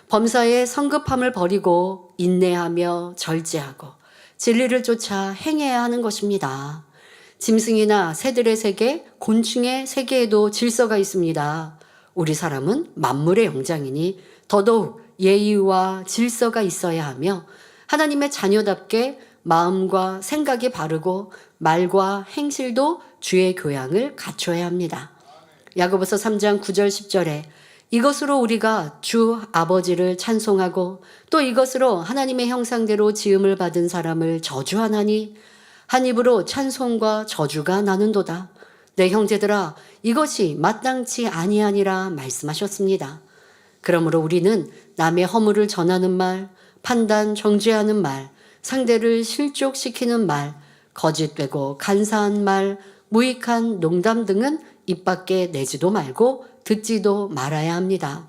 범사에 성급함을 버리고 인내하며 절제하고 진리를 쫓아 행해야 하는 것입니다. 짐승이나 새들의 세계, 곤충의 세계에도 질서가 있습니다. 우리 사람은 만물의 영장이니 더더욱 예의와 질서가 있어야 하며 하나님의 자녀답게 마음과 생각이 바르고 말과 행실도 주의 교양을 갖춰야 합니다. 야고보서 3장 9절 10절에 이것으로 우리가 주 아버지를 찬송하고 또 이것으로 하나님의 형상대로 지음을 받은 사람을 저주하나니 한 입으로 찬송과 저주가 나는도다. 내 형제들아 이것이 마땅치 아니하니라 말씀하셨습니다. 그러므로 우리는 남의 허물을 전하는 말, 판단 정죄하는 말, 상대를 실족시키는 말, 거짓되고 간사한 말, 무익한 농담 등은 입 밖에 내지도 말고 듣지도 말아야 합니다.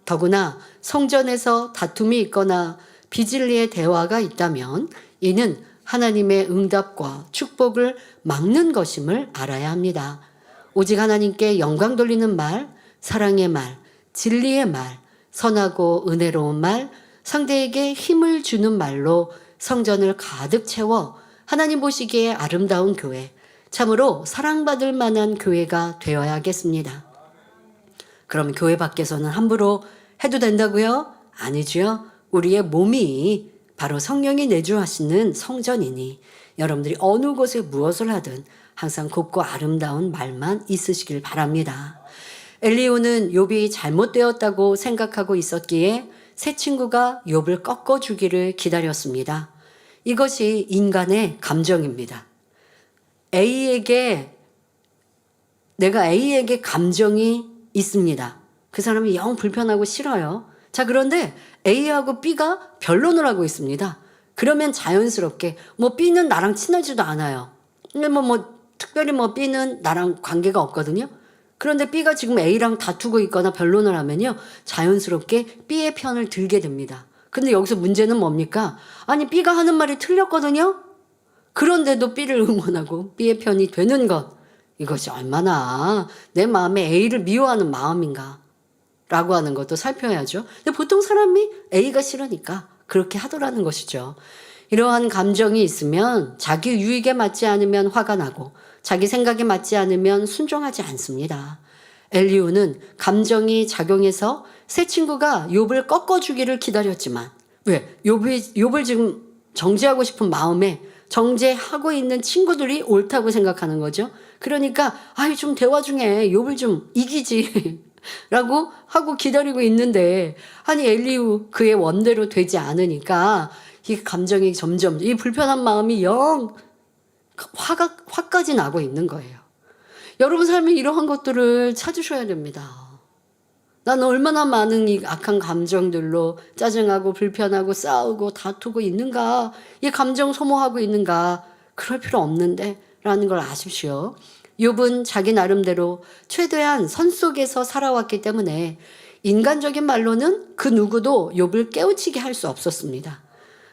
더구나 성전에서 다툼이 있거나 비진리의 대화가 있다면 이는 하나님의 응답과 축복을 막는 것임을 알아야 합니다. 오직 하나님께 영광 돌리는 말, 사랑의 말, 진리의 말, 선하고 은혜로운 말, 상대에게 힘을 주는 말로 성전을 가득 채워 하나님 보시기에 아름다운 교회, 참으로 사랑받을 만한 교회가 되어야겠습니다. 그럼 교회 밖에서는 함부로 해도 된다고요? 아니죠. 우리의 몸이 바로 성령이 내주하시는 성전이니 여러분들이 어느 곳에 무엇을 하든 항상 곱고 아름다운 말만 있으시길 바랍니다. 엘리후는 욥이 잘못되었다고 생각하고 있었기에 새 친구가 욥을 꺾어주기를 기다렸습니다. 이것이 인간의 감정입니다. 내가 A에게 감정이 있습니다. 그 사람이 영 불편하고 싫어요. 자, 그런데 A하고 B가 변론을 하고 있습니다. 그러면 자연스럽게 B는 나랑 친하지도 않아요. 근데 특별히 B는 나랑 관계가 없거든요. 그런데 B가 지금 A랑 다투고 있거나 변론을 하면요, 자연스럽게 B의 편을 들게 됩니다. 근데 여기서 문제는 뭡니까? 아니, B가 하는 말이 틀렸거든요. 그런데도 B를 응원하고 B의 편이 되는 것, 이것이 얼마나 내 마음에 A를 미워하는 마음인가 라고 하는 것도 살펴야죠. 근데 보통 사람이 A가 싫으니까 그렇게 하더라는 것이죠. 이러한 감정이 있으면 자기 유익에 맞지 않으면 화가 나고 자기 생각에 맞지 않으면 순종하지 않습니다. 엘리후는 감정이 작용해서 새 친구가 욥을 꺾어주기를 기다렸지만, 왜? 욥을 지금 정죄하고 싶은 마음에 정죄하고 있는 친구들이 옳다고 생각하는 거죠. 그러니까 좀 대화 중에 욥을 좀 이기지 라고 하고 기다리고 있는데, 아니 엘리후 그의 원대로 되지 않으니까 이 감정이 점점, 이 불편한 마음이 영 화까지 나고 있는 거예요. 여러분 삶에 이러한 것들을 찾으셔야 됩니다. 나는 얼마나 많은 이 악한 감정들로 짜증하고 불편하고 싸우고 다투고 있는가, 이 감정 소모하고 있는가. 그럴 필요 없는데 라는 걸 아십시오. 욥은 자기 나름대로 최대한 선 속에서 살아왔기 때문에 인간적인 말로는 그 누구도 욥을 깨우치게 할 수 없었습니다.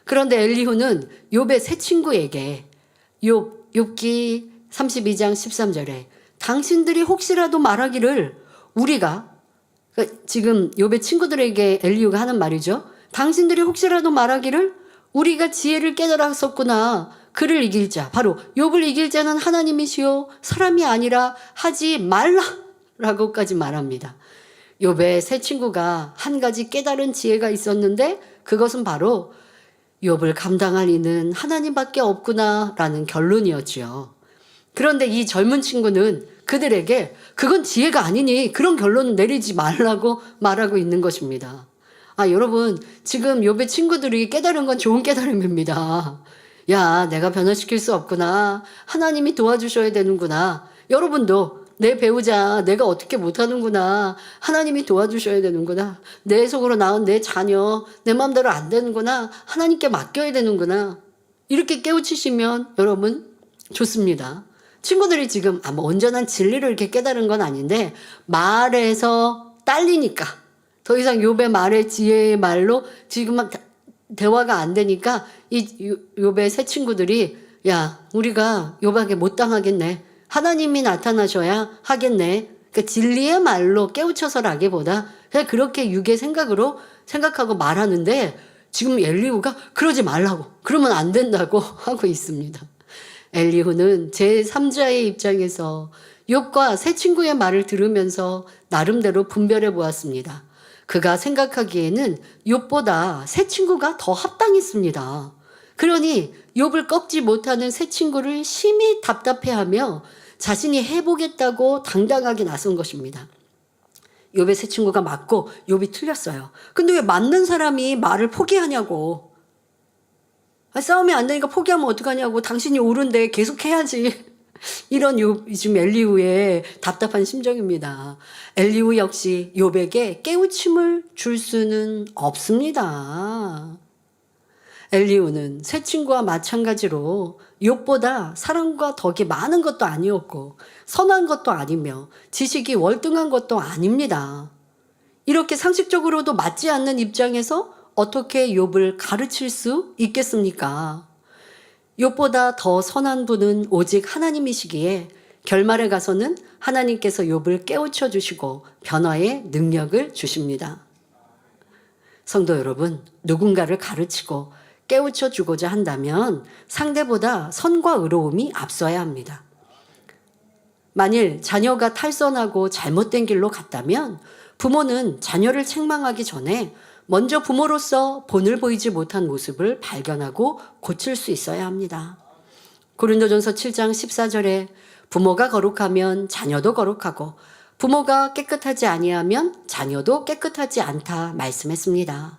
그런데 엘리후는 욥의 새 친구에게 욥기 32장 13절에 당신들이 혹시라도 말하기를 우리가, 지금 욥의 친구들에게 엘리후가 하는 말이죠. 당신들이 혹시라도 말하기를 우리가 지혜를 깨달았었구나. 그를 이길 자, 바로 욥을 이길 자는 하나님이시요 사람이 아니라 하지 말라라고까지 말합니다. 욥의 새 친구가 한 가지 깨달은 지혜가 있었는데 그것은 바로 욥을 감당할 이는 하나님밖에 없구나라는 결론이었지요. 그런데 이 젊은 친구는 그들에게 그건 지혜가 아니니 그런 결론은 내리지 말라고 말하고 있는 것입니다. 여러분, 지금 욥의 친구들이 깨달은 건 좋은 깨달음입니다. 야, 내가 변화시킬 수 없구나. 하나님이 도와주셔야 되는구나. 여러분도 내 배우자 내가 어떻게 못하는구나. 하나님이 도와주셔야 되는구나. 내 속으로 낳은 내 자녀 내 마음대로 안 되는구나. 하나님께 맡겨야 되는구나. 이렇게 깨우치시면 여러분 좋습니다. 친구들이 지금 온전한 진리를 이렇게 깨달은 건 아닌데 말에서 딸리니까 더 이상 욥의 말의 지혜의 말로 지금 막 대화가 안 되니까 이 욥의 새 친구들이 야, 우리가 욥에게 못 당하겠네. 하나님이 나타나셔야 하겠네. 그러니까 진리의 말로 깨우쳐서라기보다 그냥 그렇게 육의 생각으로 생각하고 말하는데 지금 엘리후가 그러지 말라고, 그러면 안 된다고 하고 있습니다. 엘리후는 제3자의 입장에서 욥과 새 친구의 말을 들으면서 나름대로 분별해 보았습니다. 그가 생각하기에는 욥보다 새 친구가 더 합당했습니다. 그러니 욥을 꺾지 못하는 새 친구를 심히 답답해하며 자신이 해보겠다고 당당하게 나선 것입니다. 욥의 새 친구가 맞고 욥이 틀렸어요. 근데 왜 맞는 사람이 말을 포기하냐고. 싸움이 안 되니까 포기하면 어떡하냐고. 당신이 옳은데 계속 해야지. 이런 지금 엘리후의 답답한 심정입니다. 엘리후 역시 욥에게 깨우침을 줄 수는 없습니다. 엘리후는 새 친구와 마찬가지로 욥보다 사랑과 덕이 많은 것도 아니었고 선한 것도 아니며 지식이 월등한 것도 아닙니다. 이렇게 상식적으로도 맞지 않는 입장에서 어떻게 욥을 가르칠 수 있겠습니까? 욥보다 더 선한 분은 오직 하나님이시기에 결말에 가서는 하나님께서 욥을 깨우쳐 주시고 변화의 능력을 주십니다. 성도 여러분, 누군가를 가르치고 깨우쳐 주고자 한다면 상대보다 선과 의로움이 앞서야 합니다. 만일 자녀가 탈선하고 잘못된 길로 갔다면 부모는 자녀를 책망하기 전에 먼저 부모로서 본을 보이지 못한 모습을 발견하고 고칠 수 있어야 합니다. 고린도전서 7장 14절에 부모가 거룩하면 자녀도 거룩하고 부모가 깨끗하지 아니하면 자녀도 깨끗하지 않다 말씀했습니다.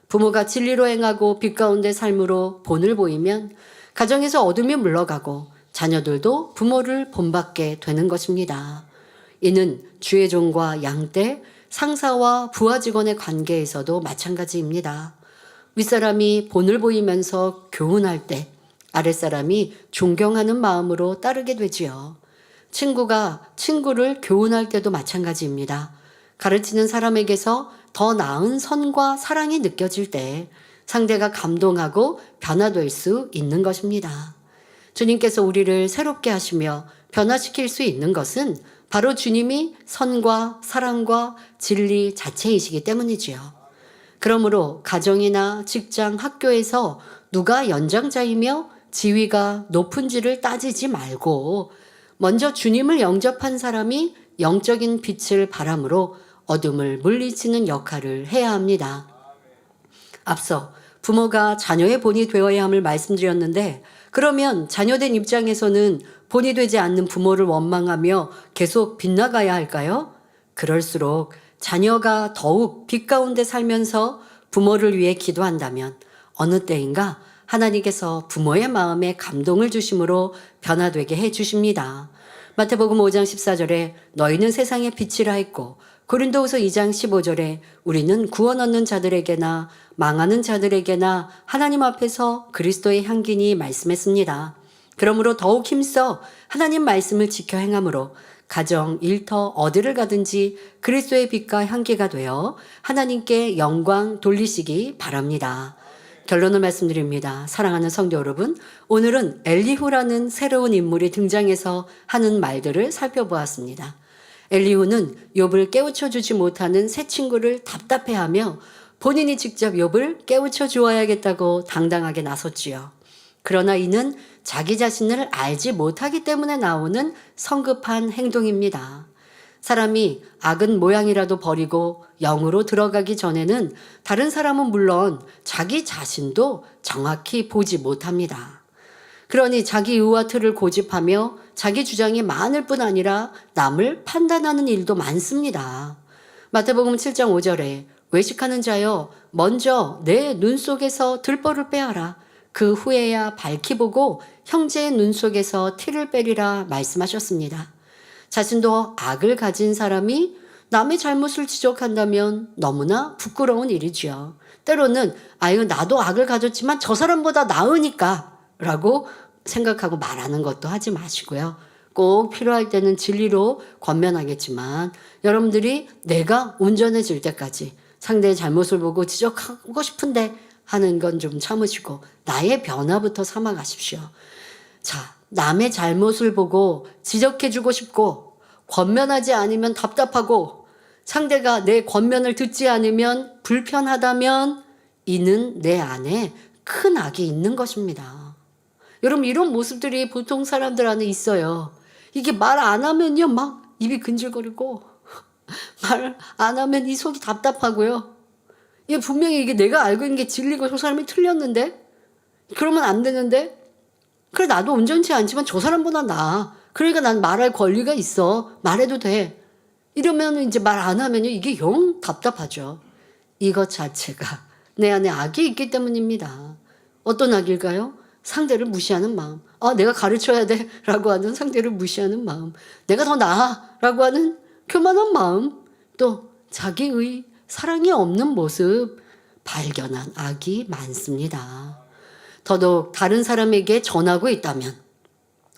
부모가 진리로 행하고 빛 가운데 삶으로 본을 보이면 가정에서 어둠이 물러가고 자녀들도 부모를 본받게 되는 것입니다. 이는 주의 종과 양떼, 상사와 부하 직원의 관계에서도 마찬가지입니다. 윗사람이 본을 보이면서 교훈할 때 아랫사람이 존경하는 마음으로 따르게 되지요. 친구가 친구를 교훈할 때도 마찬가지입니다. 가르치는 사람에게서 더 나은 선과 사랑이 느껴질 때 상대가 감동하고 변화될 수 있는 것입니다. 주님께서 우리를 새롭게 하시며 변화시킬 수 있는 것은 바로 주님이 선과 사랑과 진리 자체이시기 때문이지요. 그러므로 가정이나 직장, 학교에서 누가 연장자이며 지위가 높은지를 따지지 말고 먼저 주님을 영접한 사람이 영적인 빛을 바람으로 어둠을 물리치는 역할을 해야 합니다. 앞서 부모가 자녀의 본이 되어야 함을 말씀드렸는데 그러면 자녀된 입장에서는 본이 되지 않는 부모를 원망하며 계속 빗나가야 할까요? 그럴수록 자녀가 더욱 빛 가운데 살면서 부모를 위해 기도한다면 어느 때인가 하나님께서 부모의 마음에 감동을 주심으로 변화되게 해 주십니다. 마태복음 5장 14절에 너희는 세상의 빛이라 했고 고린도후서 2장 15절에 우리는 구원 얻는 자들에게나 망하는 자들에게나 하나님 앞에서 그리스도의 향기니 말씀했습니다. 그러므로 더욱 힘써 하나님 말씀을 지켜 행함으로 가정, 일터 어디를 가든지 그리스도의 빛과 향기가 되어 하나님께 영광 돌리시기 바랍니다. 결론을 말씀드립니다. 사랑하는 성도 여러분, 오늘은 엘리후라는 새로운 인물이 등장해서 하는 말들을 살펴보았습니다. 엘리후는 욥을 깨우쳐 주지 못하는 새 친구를 답답해하며 본인이 직접 욥을 깨우쳐 주어야겠다고 당당하게 나섰지요. 그러나 이는 자기 자신을 알지 못하기 때문에 나오는 성급한 행동입니다. 사람이 악은 모양이라도 버리고 영으로 들어가기 전에는 다른 사람은 물론 자기 자신도 정확히 보지 못합니다. 그러니 자기 의와 틀을 고집하며 자기 주장이 많을 뿐 아니라 남을 판단하는 일도 많습니다. 마태복음 7장 5절에 외식하는 자여 먼저 내 눈 속에서 들보를 빼어라. 그 후에야 밝히 보고 형제의 눈 속에서 티를 빼리라 말씀하셨습니다. 자신도 악을 가진 사람이 남의 잘못을 지적한다면 너무나 부끄러운 일이지요. 때로는 아유 나도 악을 가졌지만 저 사람보다 나으니까 라고 생각하고 말하는 것도 하지 마시고요. 꼭 필요할 때는 진리로 권면하겠지만 여러분들이 내가 온전해질 때까지 상대의 잘못을 보고 지적하고 싶은데 하는 건 좀 참으시고 나의 변화부터 삼아가십시오. 자, 남의 잘못을 보고 지적해주고 싶고 권면하지 않으면 답답하고 상대가 내 권면을 듣지 않으면 불편하다면 이는 내 안에 큰 악이 있는 것입니다. 여러분 이런 모습들이 보통 사람들 안에 있어요. 이게 말 안 하면요 막 입이 근질거리고 말 안 하면 이 속이 답답하고요. 이게 분명히 이게 내가 알고 있는 게 진리고 저 사람이 틀렸는데 그러면 안 되는데 그래 나도 온전치 않지만 저 사람보다 나아. 그러니까 난 말할 권리가 있어. 말해도 돼. 이러면 이제 말 안 하면요 이게 영 답답하죠. 이것 자체가 내 안에 악이 있기 때문입니다. 어떤 악일까요? 상대를 무시하는 마음. 아, 내가 가르쳐야 돼 라고 하는 상대를 무시하는 마음. 내가 더 나아 라고 하는 교만한 마음. 또 자기의 사랑이 없는 모습 발견한 악이 많습니다. 더더욱 다른 사람에게 전하고 있다면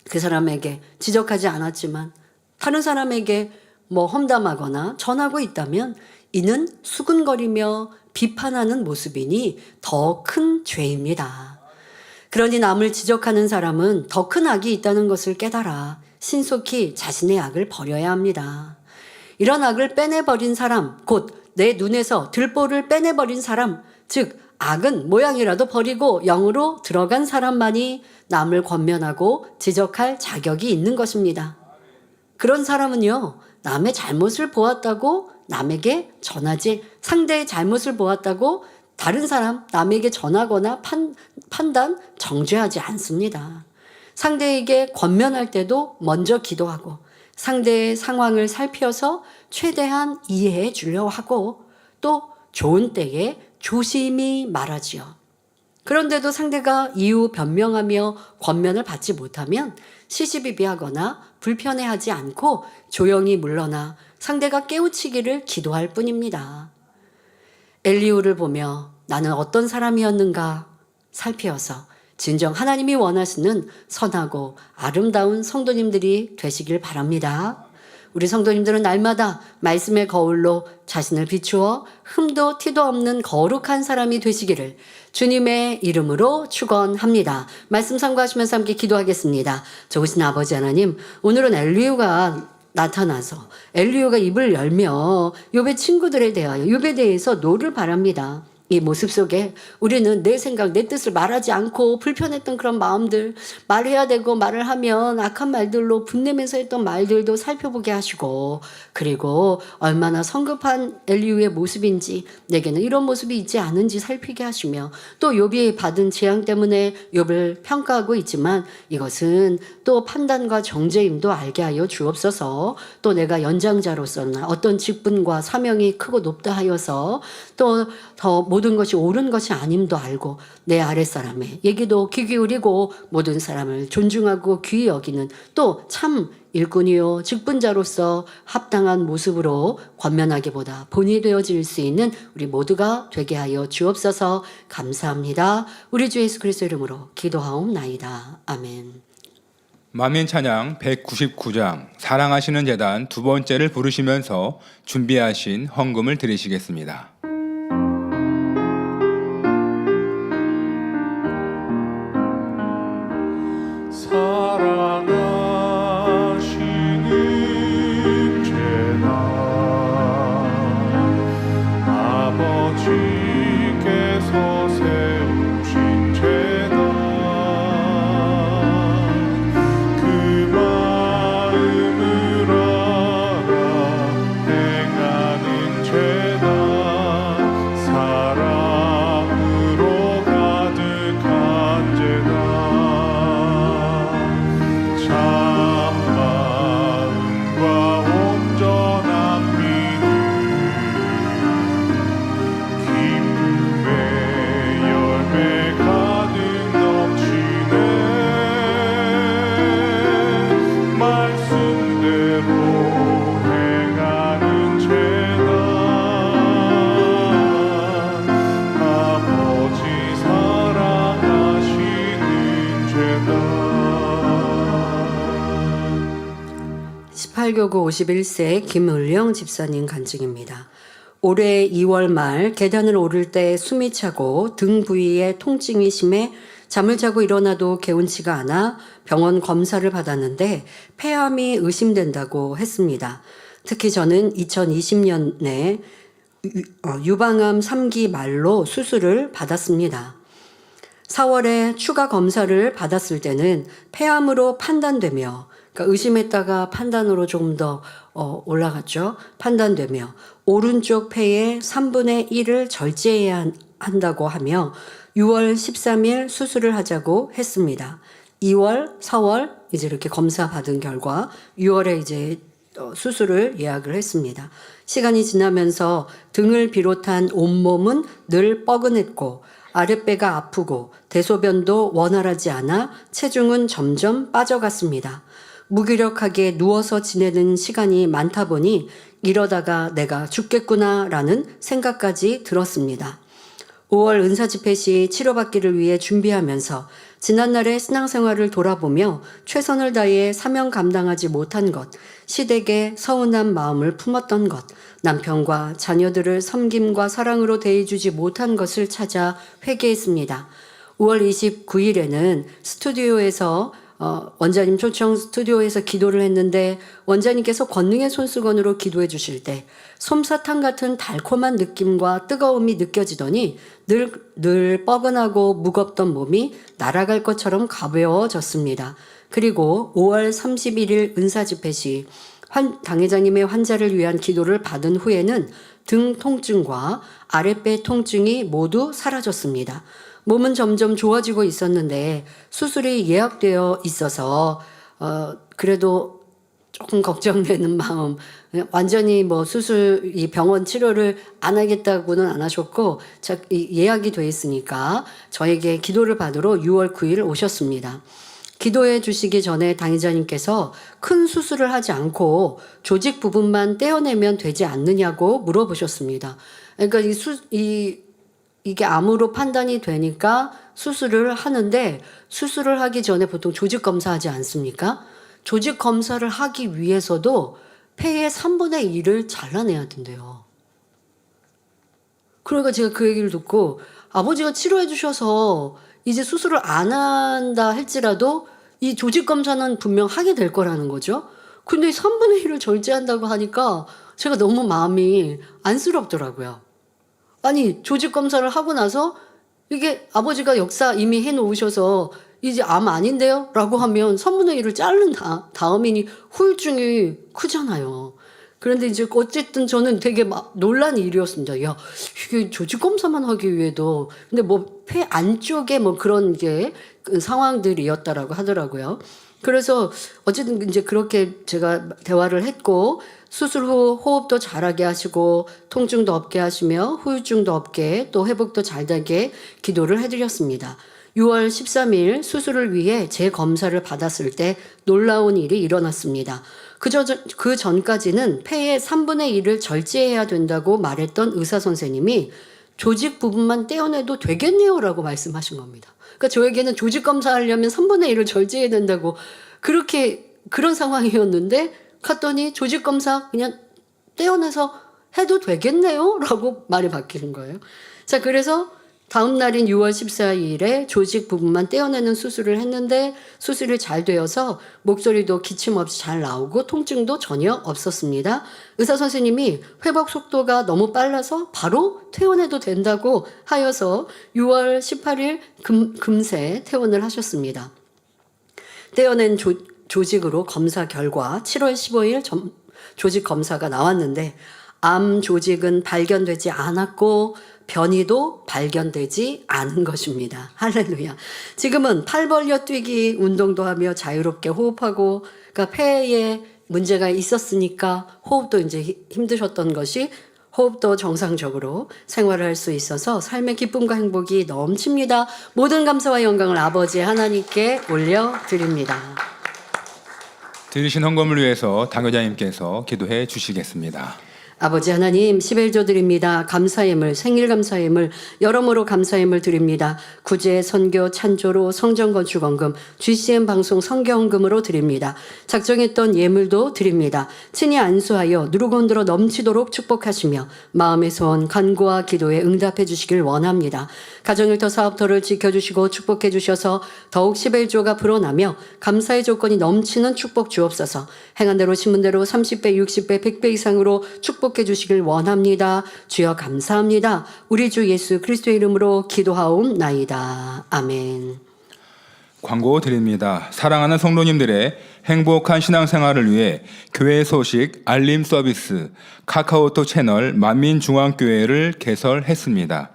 그 사람에게 지적하지 않았지만 다른 사람에게 험담하거나 전하고 있다면 이는 수근거리며 비판하는 모습이니 더 큰 죄입니다. 그러니 남을 지적하는 사람은 더 큰 악이 있다는 것을 깨달아 신속히 자신의 악을 버려야 합니다. 이런 악을 빼내버린 사람, 곧 내 눈에서 들보를 빼내버린 사람, 즉 악은 모양이라도 버리고 영으로 들어간 사람만이 남을 권면하고 지적할 자격이 있는 것입니다. 그런 사람은요, 남의 잘못을 보았다고 남에게 전하지, 상대의 잘못을 보았다고 다른 사람, 남에게 전하거나 판단, 정죄하지 않습니다. 상대에게 권면할 때도 먼저 기도하고 상대의 상황을 살펴서 최대한 이해해 주려 하고 또 좋은 때에 조심히 말하지요. 그런데도 상대가 이유 변명하며 권면을 받지 못하면 시시비비하거나 불편해하지 않고 조용히 물러나 상대가 깨우치기를 기도할 뿐입니다. 엘리후를 보며 나는 어떤 사람이었는가 살피어서 진정 하나님이 원하시는 선하고 아름다운 성도님들이 되시길 바랍니다. 우리 성도님들은 날마다 말씀의 거울로 자신을 비추어 흠도 티도 없는 거룩한 사람이 되시기를 주님의 이름으로 축원합니다. 말씀 상고하시면서 함께 기도하겠습니다. 좋으신 아버지 하나님, 오늘은 엘리후가 나타나서 엘리후가 입을 열며 욥의 친구들에 대하여 욥에 대해서 노를 바랍니다. 이 모습 속에 우리는 내 생각, 내 뜻을 말하지 않고 불편했던 그런 마음들, 말해야 되고 말을 하면 악한 말들로 분내면서 했던 말들도 살펴보게 하시고, 그리고 얼마나 성급한 엘리후의 모습인지, 내게는 이런 모습이 있지 않은지 살피게 하시며, 또 욥이 받은 재앙 때문에 욥을 평가하고 있지만 이것은 또 판단과 정죄임도 알게 하여 주옵소서. 또 내가 연장자로서는 어떤 직분과 사명이 크고 높다 하여서 또 더 모든 것이 옳은 것이 아님도 알고 내 아랫사람의 얘기도 귀 기울이고 모든 사람을 존중하고 귀히 여기는 또 참 일꾼이요 직분자로서 합당한 모습으로 권면하기보다 본이 되어질 수 있는 우리 모두가 되게 하여 주옵소서. 감사합니다. 우리 주 예수 그리스도 이름으로 기도하옵나이다. 아멘. 만민 찬양 199장 사랑하시는 제단 두 번째를 부르시면서 준비하신 헌금을 드리시겠습니다. 사랑하시는 제단 아버지께서 세우신 제단 그 마음을 알아 행하는 제단 사랑으로 가득한 제단 참마음과 온전한 믿음 기쁨의 열매 가득 넘치네 말씀대로 행하는 제단 아버지 사랑하시는 제단 18교구 51세 김을령 집사님 간증입니다. 올해 2월 말 계단을 오를 때 숨이 차고 등 부위에 통증이 심해 잠을 자고 일어나도 개운치가 않아 병원 검사를 받았는데 폐암이 의심된다고 했습니다. 특히 저는 2020년에 유방암 3기 말로 수술을 받았습니다. 4월에 추가 검사를 받았을 때는 폐암으로 판단되며, 그러니까 의심했다가 판단으로 조금 더 올라갔죠. 판단되며 오른쪽 폐의 3분의 1을 절제해야 한다고 하며 6월 13일 수술을 하자고 했습니다. 2월, 4월 이제 이렇게 검사 받은 결과 6월에 이제 수술을 예약을 했습니다. 시간이 지나면서 등을 비롯한 온몸은 늘 뻐근했고 아랫배가 아프고 대소변도 원활하지 않아 체중은 점점 빠져갔습니다. 무기력하게 누워서 지내는 시간이 많다 보니 이러다가 내가 죽겠구나라는 생각까지 들었습니다. 5월 은사집회 시 치료받기를 위해 준비하면서 지난날의 신앙생활을 돌아보며 최선을 다해 사명 감당하지 못한 것, 시댁에 서운한 마음을 품었던 것, 남편과 자녀들을 섬김과 사랑으로 대해주지 못한 것을 찾아 회개했습니다. 5월 29일에는 스튜디오에서 원장님 초청 스튜디오에서 기도를 했는데 원장님께서 권능의 손수건으로 기도해 주실 때 솜사탕 같은 달콤한 느낌과 뜨거움이 느껴지더니 늘 뻐근하고 무겁던 몸이 날아갈 것처럼 가벼워졌습니다. 그리고 5월 31일 은사집회 시 당회장님의 환자를 위한 기도를 받은 후에는 등 통증과 아랫배 통증이 모두 사라졌습니다. 몸은 점점 좋아지고 있었는데 수술이 예약되어 있어서 그래도 조금 걱정되는 마음. 완전히 뭐 수술 이 병원 치료를 안 하겠다고는 안 하셨고 예약이 돼 있으니까 저에게 기도를 받으러 6월 9일 오셨습니다. 기도해 주시기 전에 당의자님께서 큰 수술을 하지 않고 조직 부분만 떼어내면 되지 않느냐고 물어보셨습니다. 그러니까 이게 암으로 판단이 되니까 수술을 하는데 수술을 하기 전에 보통 조직 검사하지 않습니까? 조직 검사를 하기 위해서도 폐의 3분의 1을 잘라내야 된대요. 그러니까 제가 그 얘기를 듣고 아버지가 치료해 주셔서 이제 수술을 안 한다 할지라도 이 조직 검사는 분명 하게 될 거라는 거죠. 근데 3분의 1을 절제한다고 하니까 제가 너무 마음이 안쓰럽더라고요. 아니 조직 검사를 하고 나서 이게 아버지가 역사 이미 해놓으셔서 이제 암 아닌데요? 라고 하면 3분의 1을 자른 다음이니 후유증이 크잖아요. 그런데 이제 어쨌든 저는 되게 막 놀란 일이었습니다. 야, 이게 조직 검사만 하기 위해도 근데 뭐 폐 안쪽에 뭐 그런 게 상황들이었다라고 하더라고요. 그래서 어쨌든 이제 그렇게 제가 대화를 했고 수술 후 호흡도 잘하게 하시고 통증도 없게 하시며 후유증도 없게 또 회복도 잘 되게 기도를 해드렸습니다. 6월 13일 수술을 위해 재검사를 받았을 때 놀라운 일이 일어났습니다. 그 전까지는 폐의 3분의 1을 절제해야 된다고 말했던 의사 선생님이 조직 부분만 떼어내도 되겠네요 라고 말씀하신 겁니다. 그러니까 저에게는 조직 검사하려면 3분의 1을 절제해야 된다고 그런 상황이었는데 갔더니 조직 검사 그냥 떼어내서 해도 되겠네요 라고 말이 바뀌는 거예요. 자, 그래서 다음 날인 6월 14일에 조직 부분만 떼어내는 수술을 했는데 수술이 잘 되어서 목소리도 기침 없이 잘 나오고 통증도 전혀 없었습니다. 의사 선생님이 회복 속도가 너무 빨라서 바로 퇴원해도 된다고 하여서 6월 18일 금세 퇴원을 하셨습니다. 떼어낸 조직으로 검사 결과 7월 15일 조직 검사가 나왔는데 암 조직은 발견되지 않았고 변이도 발견되지 않은 것입니다. 할렐루야. 지금은 팔 벌려 뛰기 운동도 하며 자유롭게 호흡하고 그러니까 폐에 문제가 있었으니까 호흡도 이제 힘드셨던 것이 호흡도 정상적으로 생활을 할 수 있어서 삶의 기쁨과 행복이 넘칩니다. 모든 감사와 영광을 아버지 하나님께 올려드립니다. 들으신 헌금을 위해서 당회장님께서 기도해 주시겠습니다. 아버지 하나님 11조 드립니다. 감사임을 생일감사임을 여러모로 감사임을 드립니다. 구제 선교 찬조로 성전건축원금 GCN 방송 성경헌금으로 드립니다. 작정했던 예물도 드립니다. 친히 안수하여 누르고 흔들어 넘치도록 축복하시며 마음의 소원 간구와 기도에 응답해 주시길 원합니다. 가정일터 사업터를 지켜주시고 축복해 주셔서 더욱 11조가 불어나며 감사의 조건이 넘치는 축복 주옵소서. 행한 대로 심은 대로 30배 60배 100배 이상으로 축복해 주시길 원합니다. 주여 감사합니다. 우리 주 예수 그리스도의 이름으로 기도하옵나이다. 아멘. 광고 드립니다. 사랑하는 성도님들의 행복한 신앙생활을 위해 교회 소식 알림 서비스 카카오톡 채널 만민중앙교회를 개설했습니다.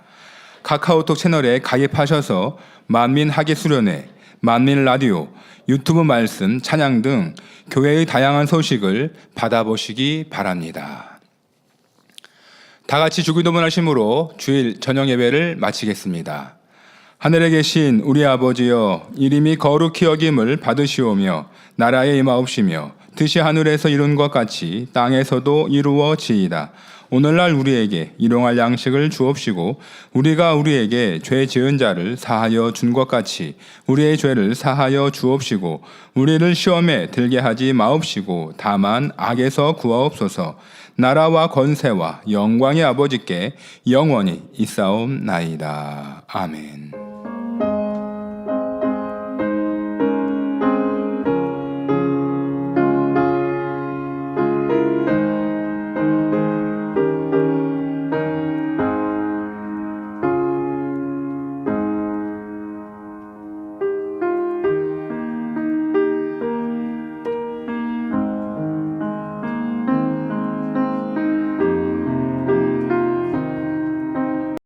카카오톡 채널에 가입하셔서 만민학예수련회, 만민라디오, 유튜브 말씀, 찬양 등 교회의 다양한 소식을 받아보시기 바랍니다. 다 같이 주기도문 하심으로 주일 저녁 예배를 마치겠습니다. 하늘에 계신 우리 아버지여, 이름이 거룩히 여김을 받으시오며 나라에 임하옵시며 뜻이 하늘에서 이룬 것 같이 땅에서도 이루어지이다. 오늘날 우리에게 일용할 양식을 주옵시고 우리가 우리에게 죄 지은 자를 사하여 준 것 같이 우리의 죄를 사하여 주옵시고 우리를 시험에 들게 하지 마옵시고 다만 악에서 구하옵소서. 나라와 권세와 영광의 아버지께 영원히 있사옵나이다. 아멘.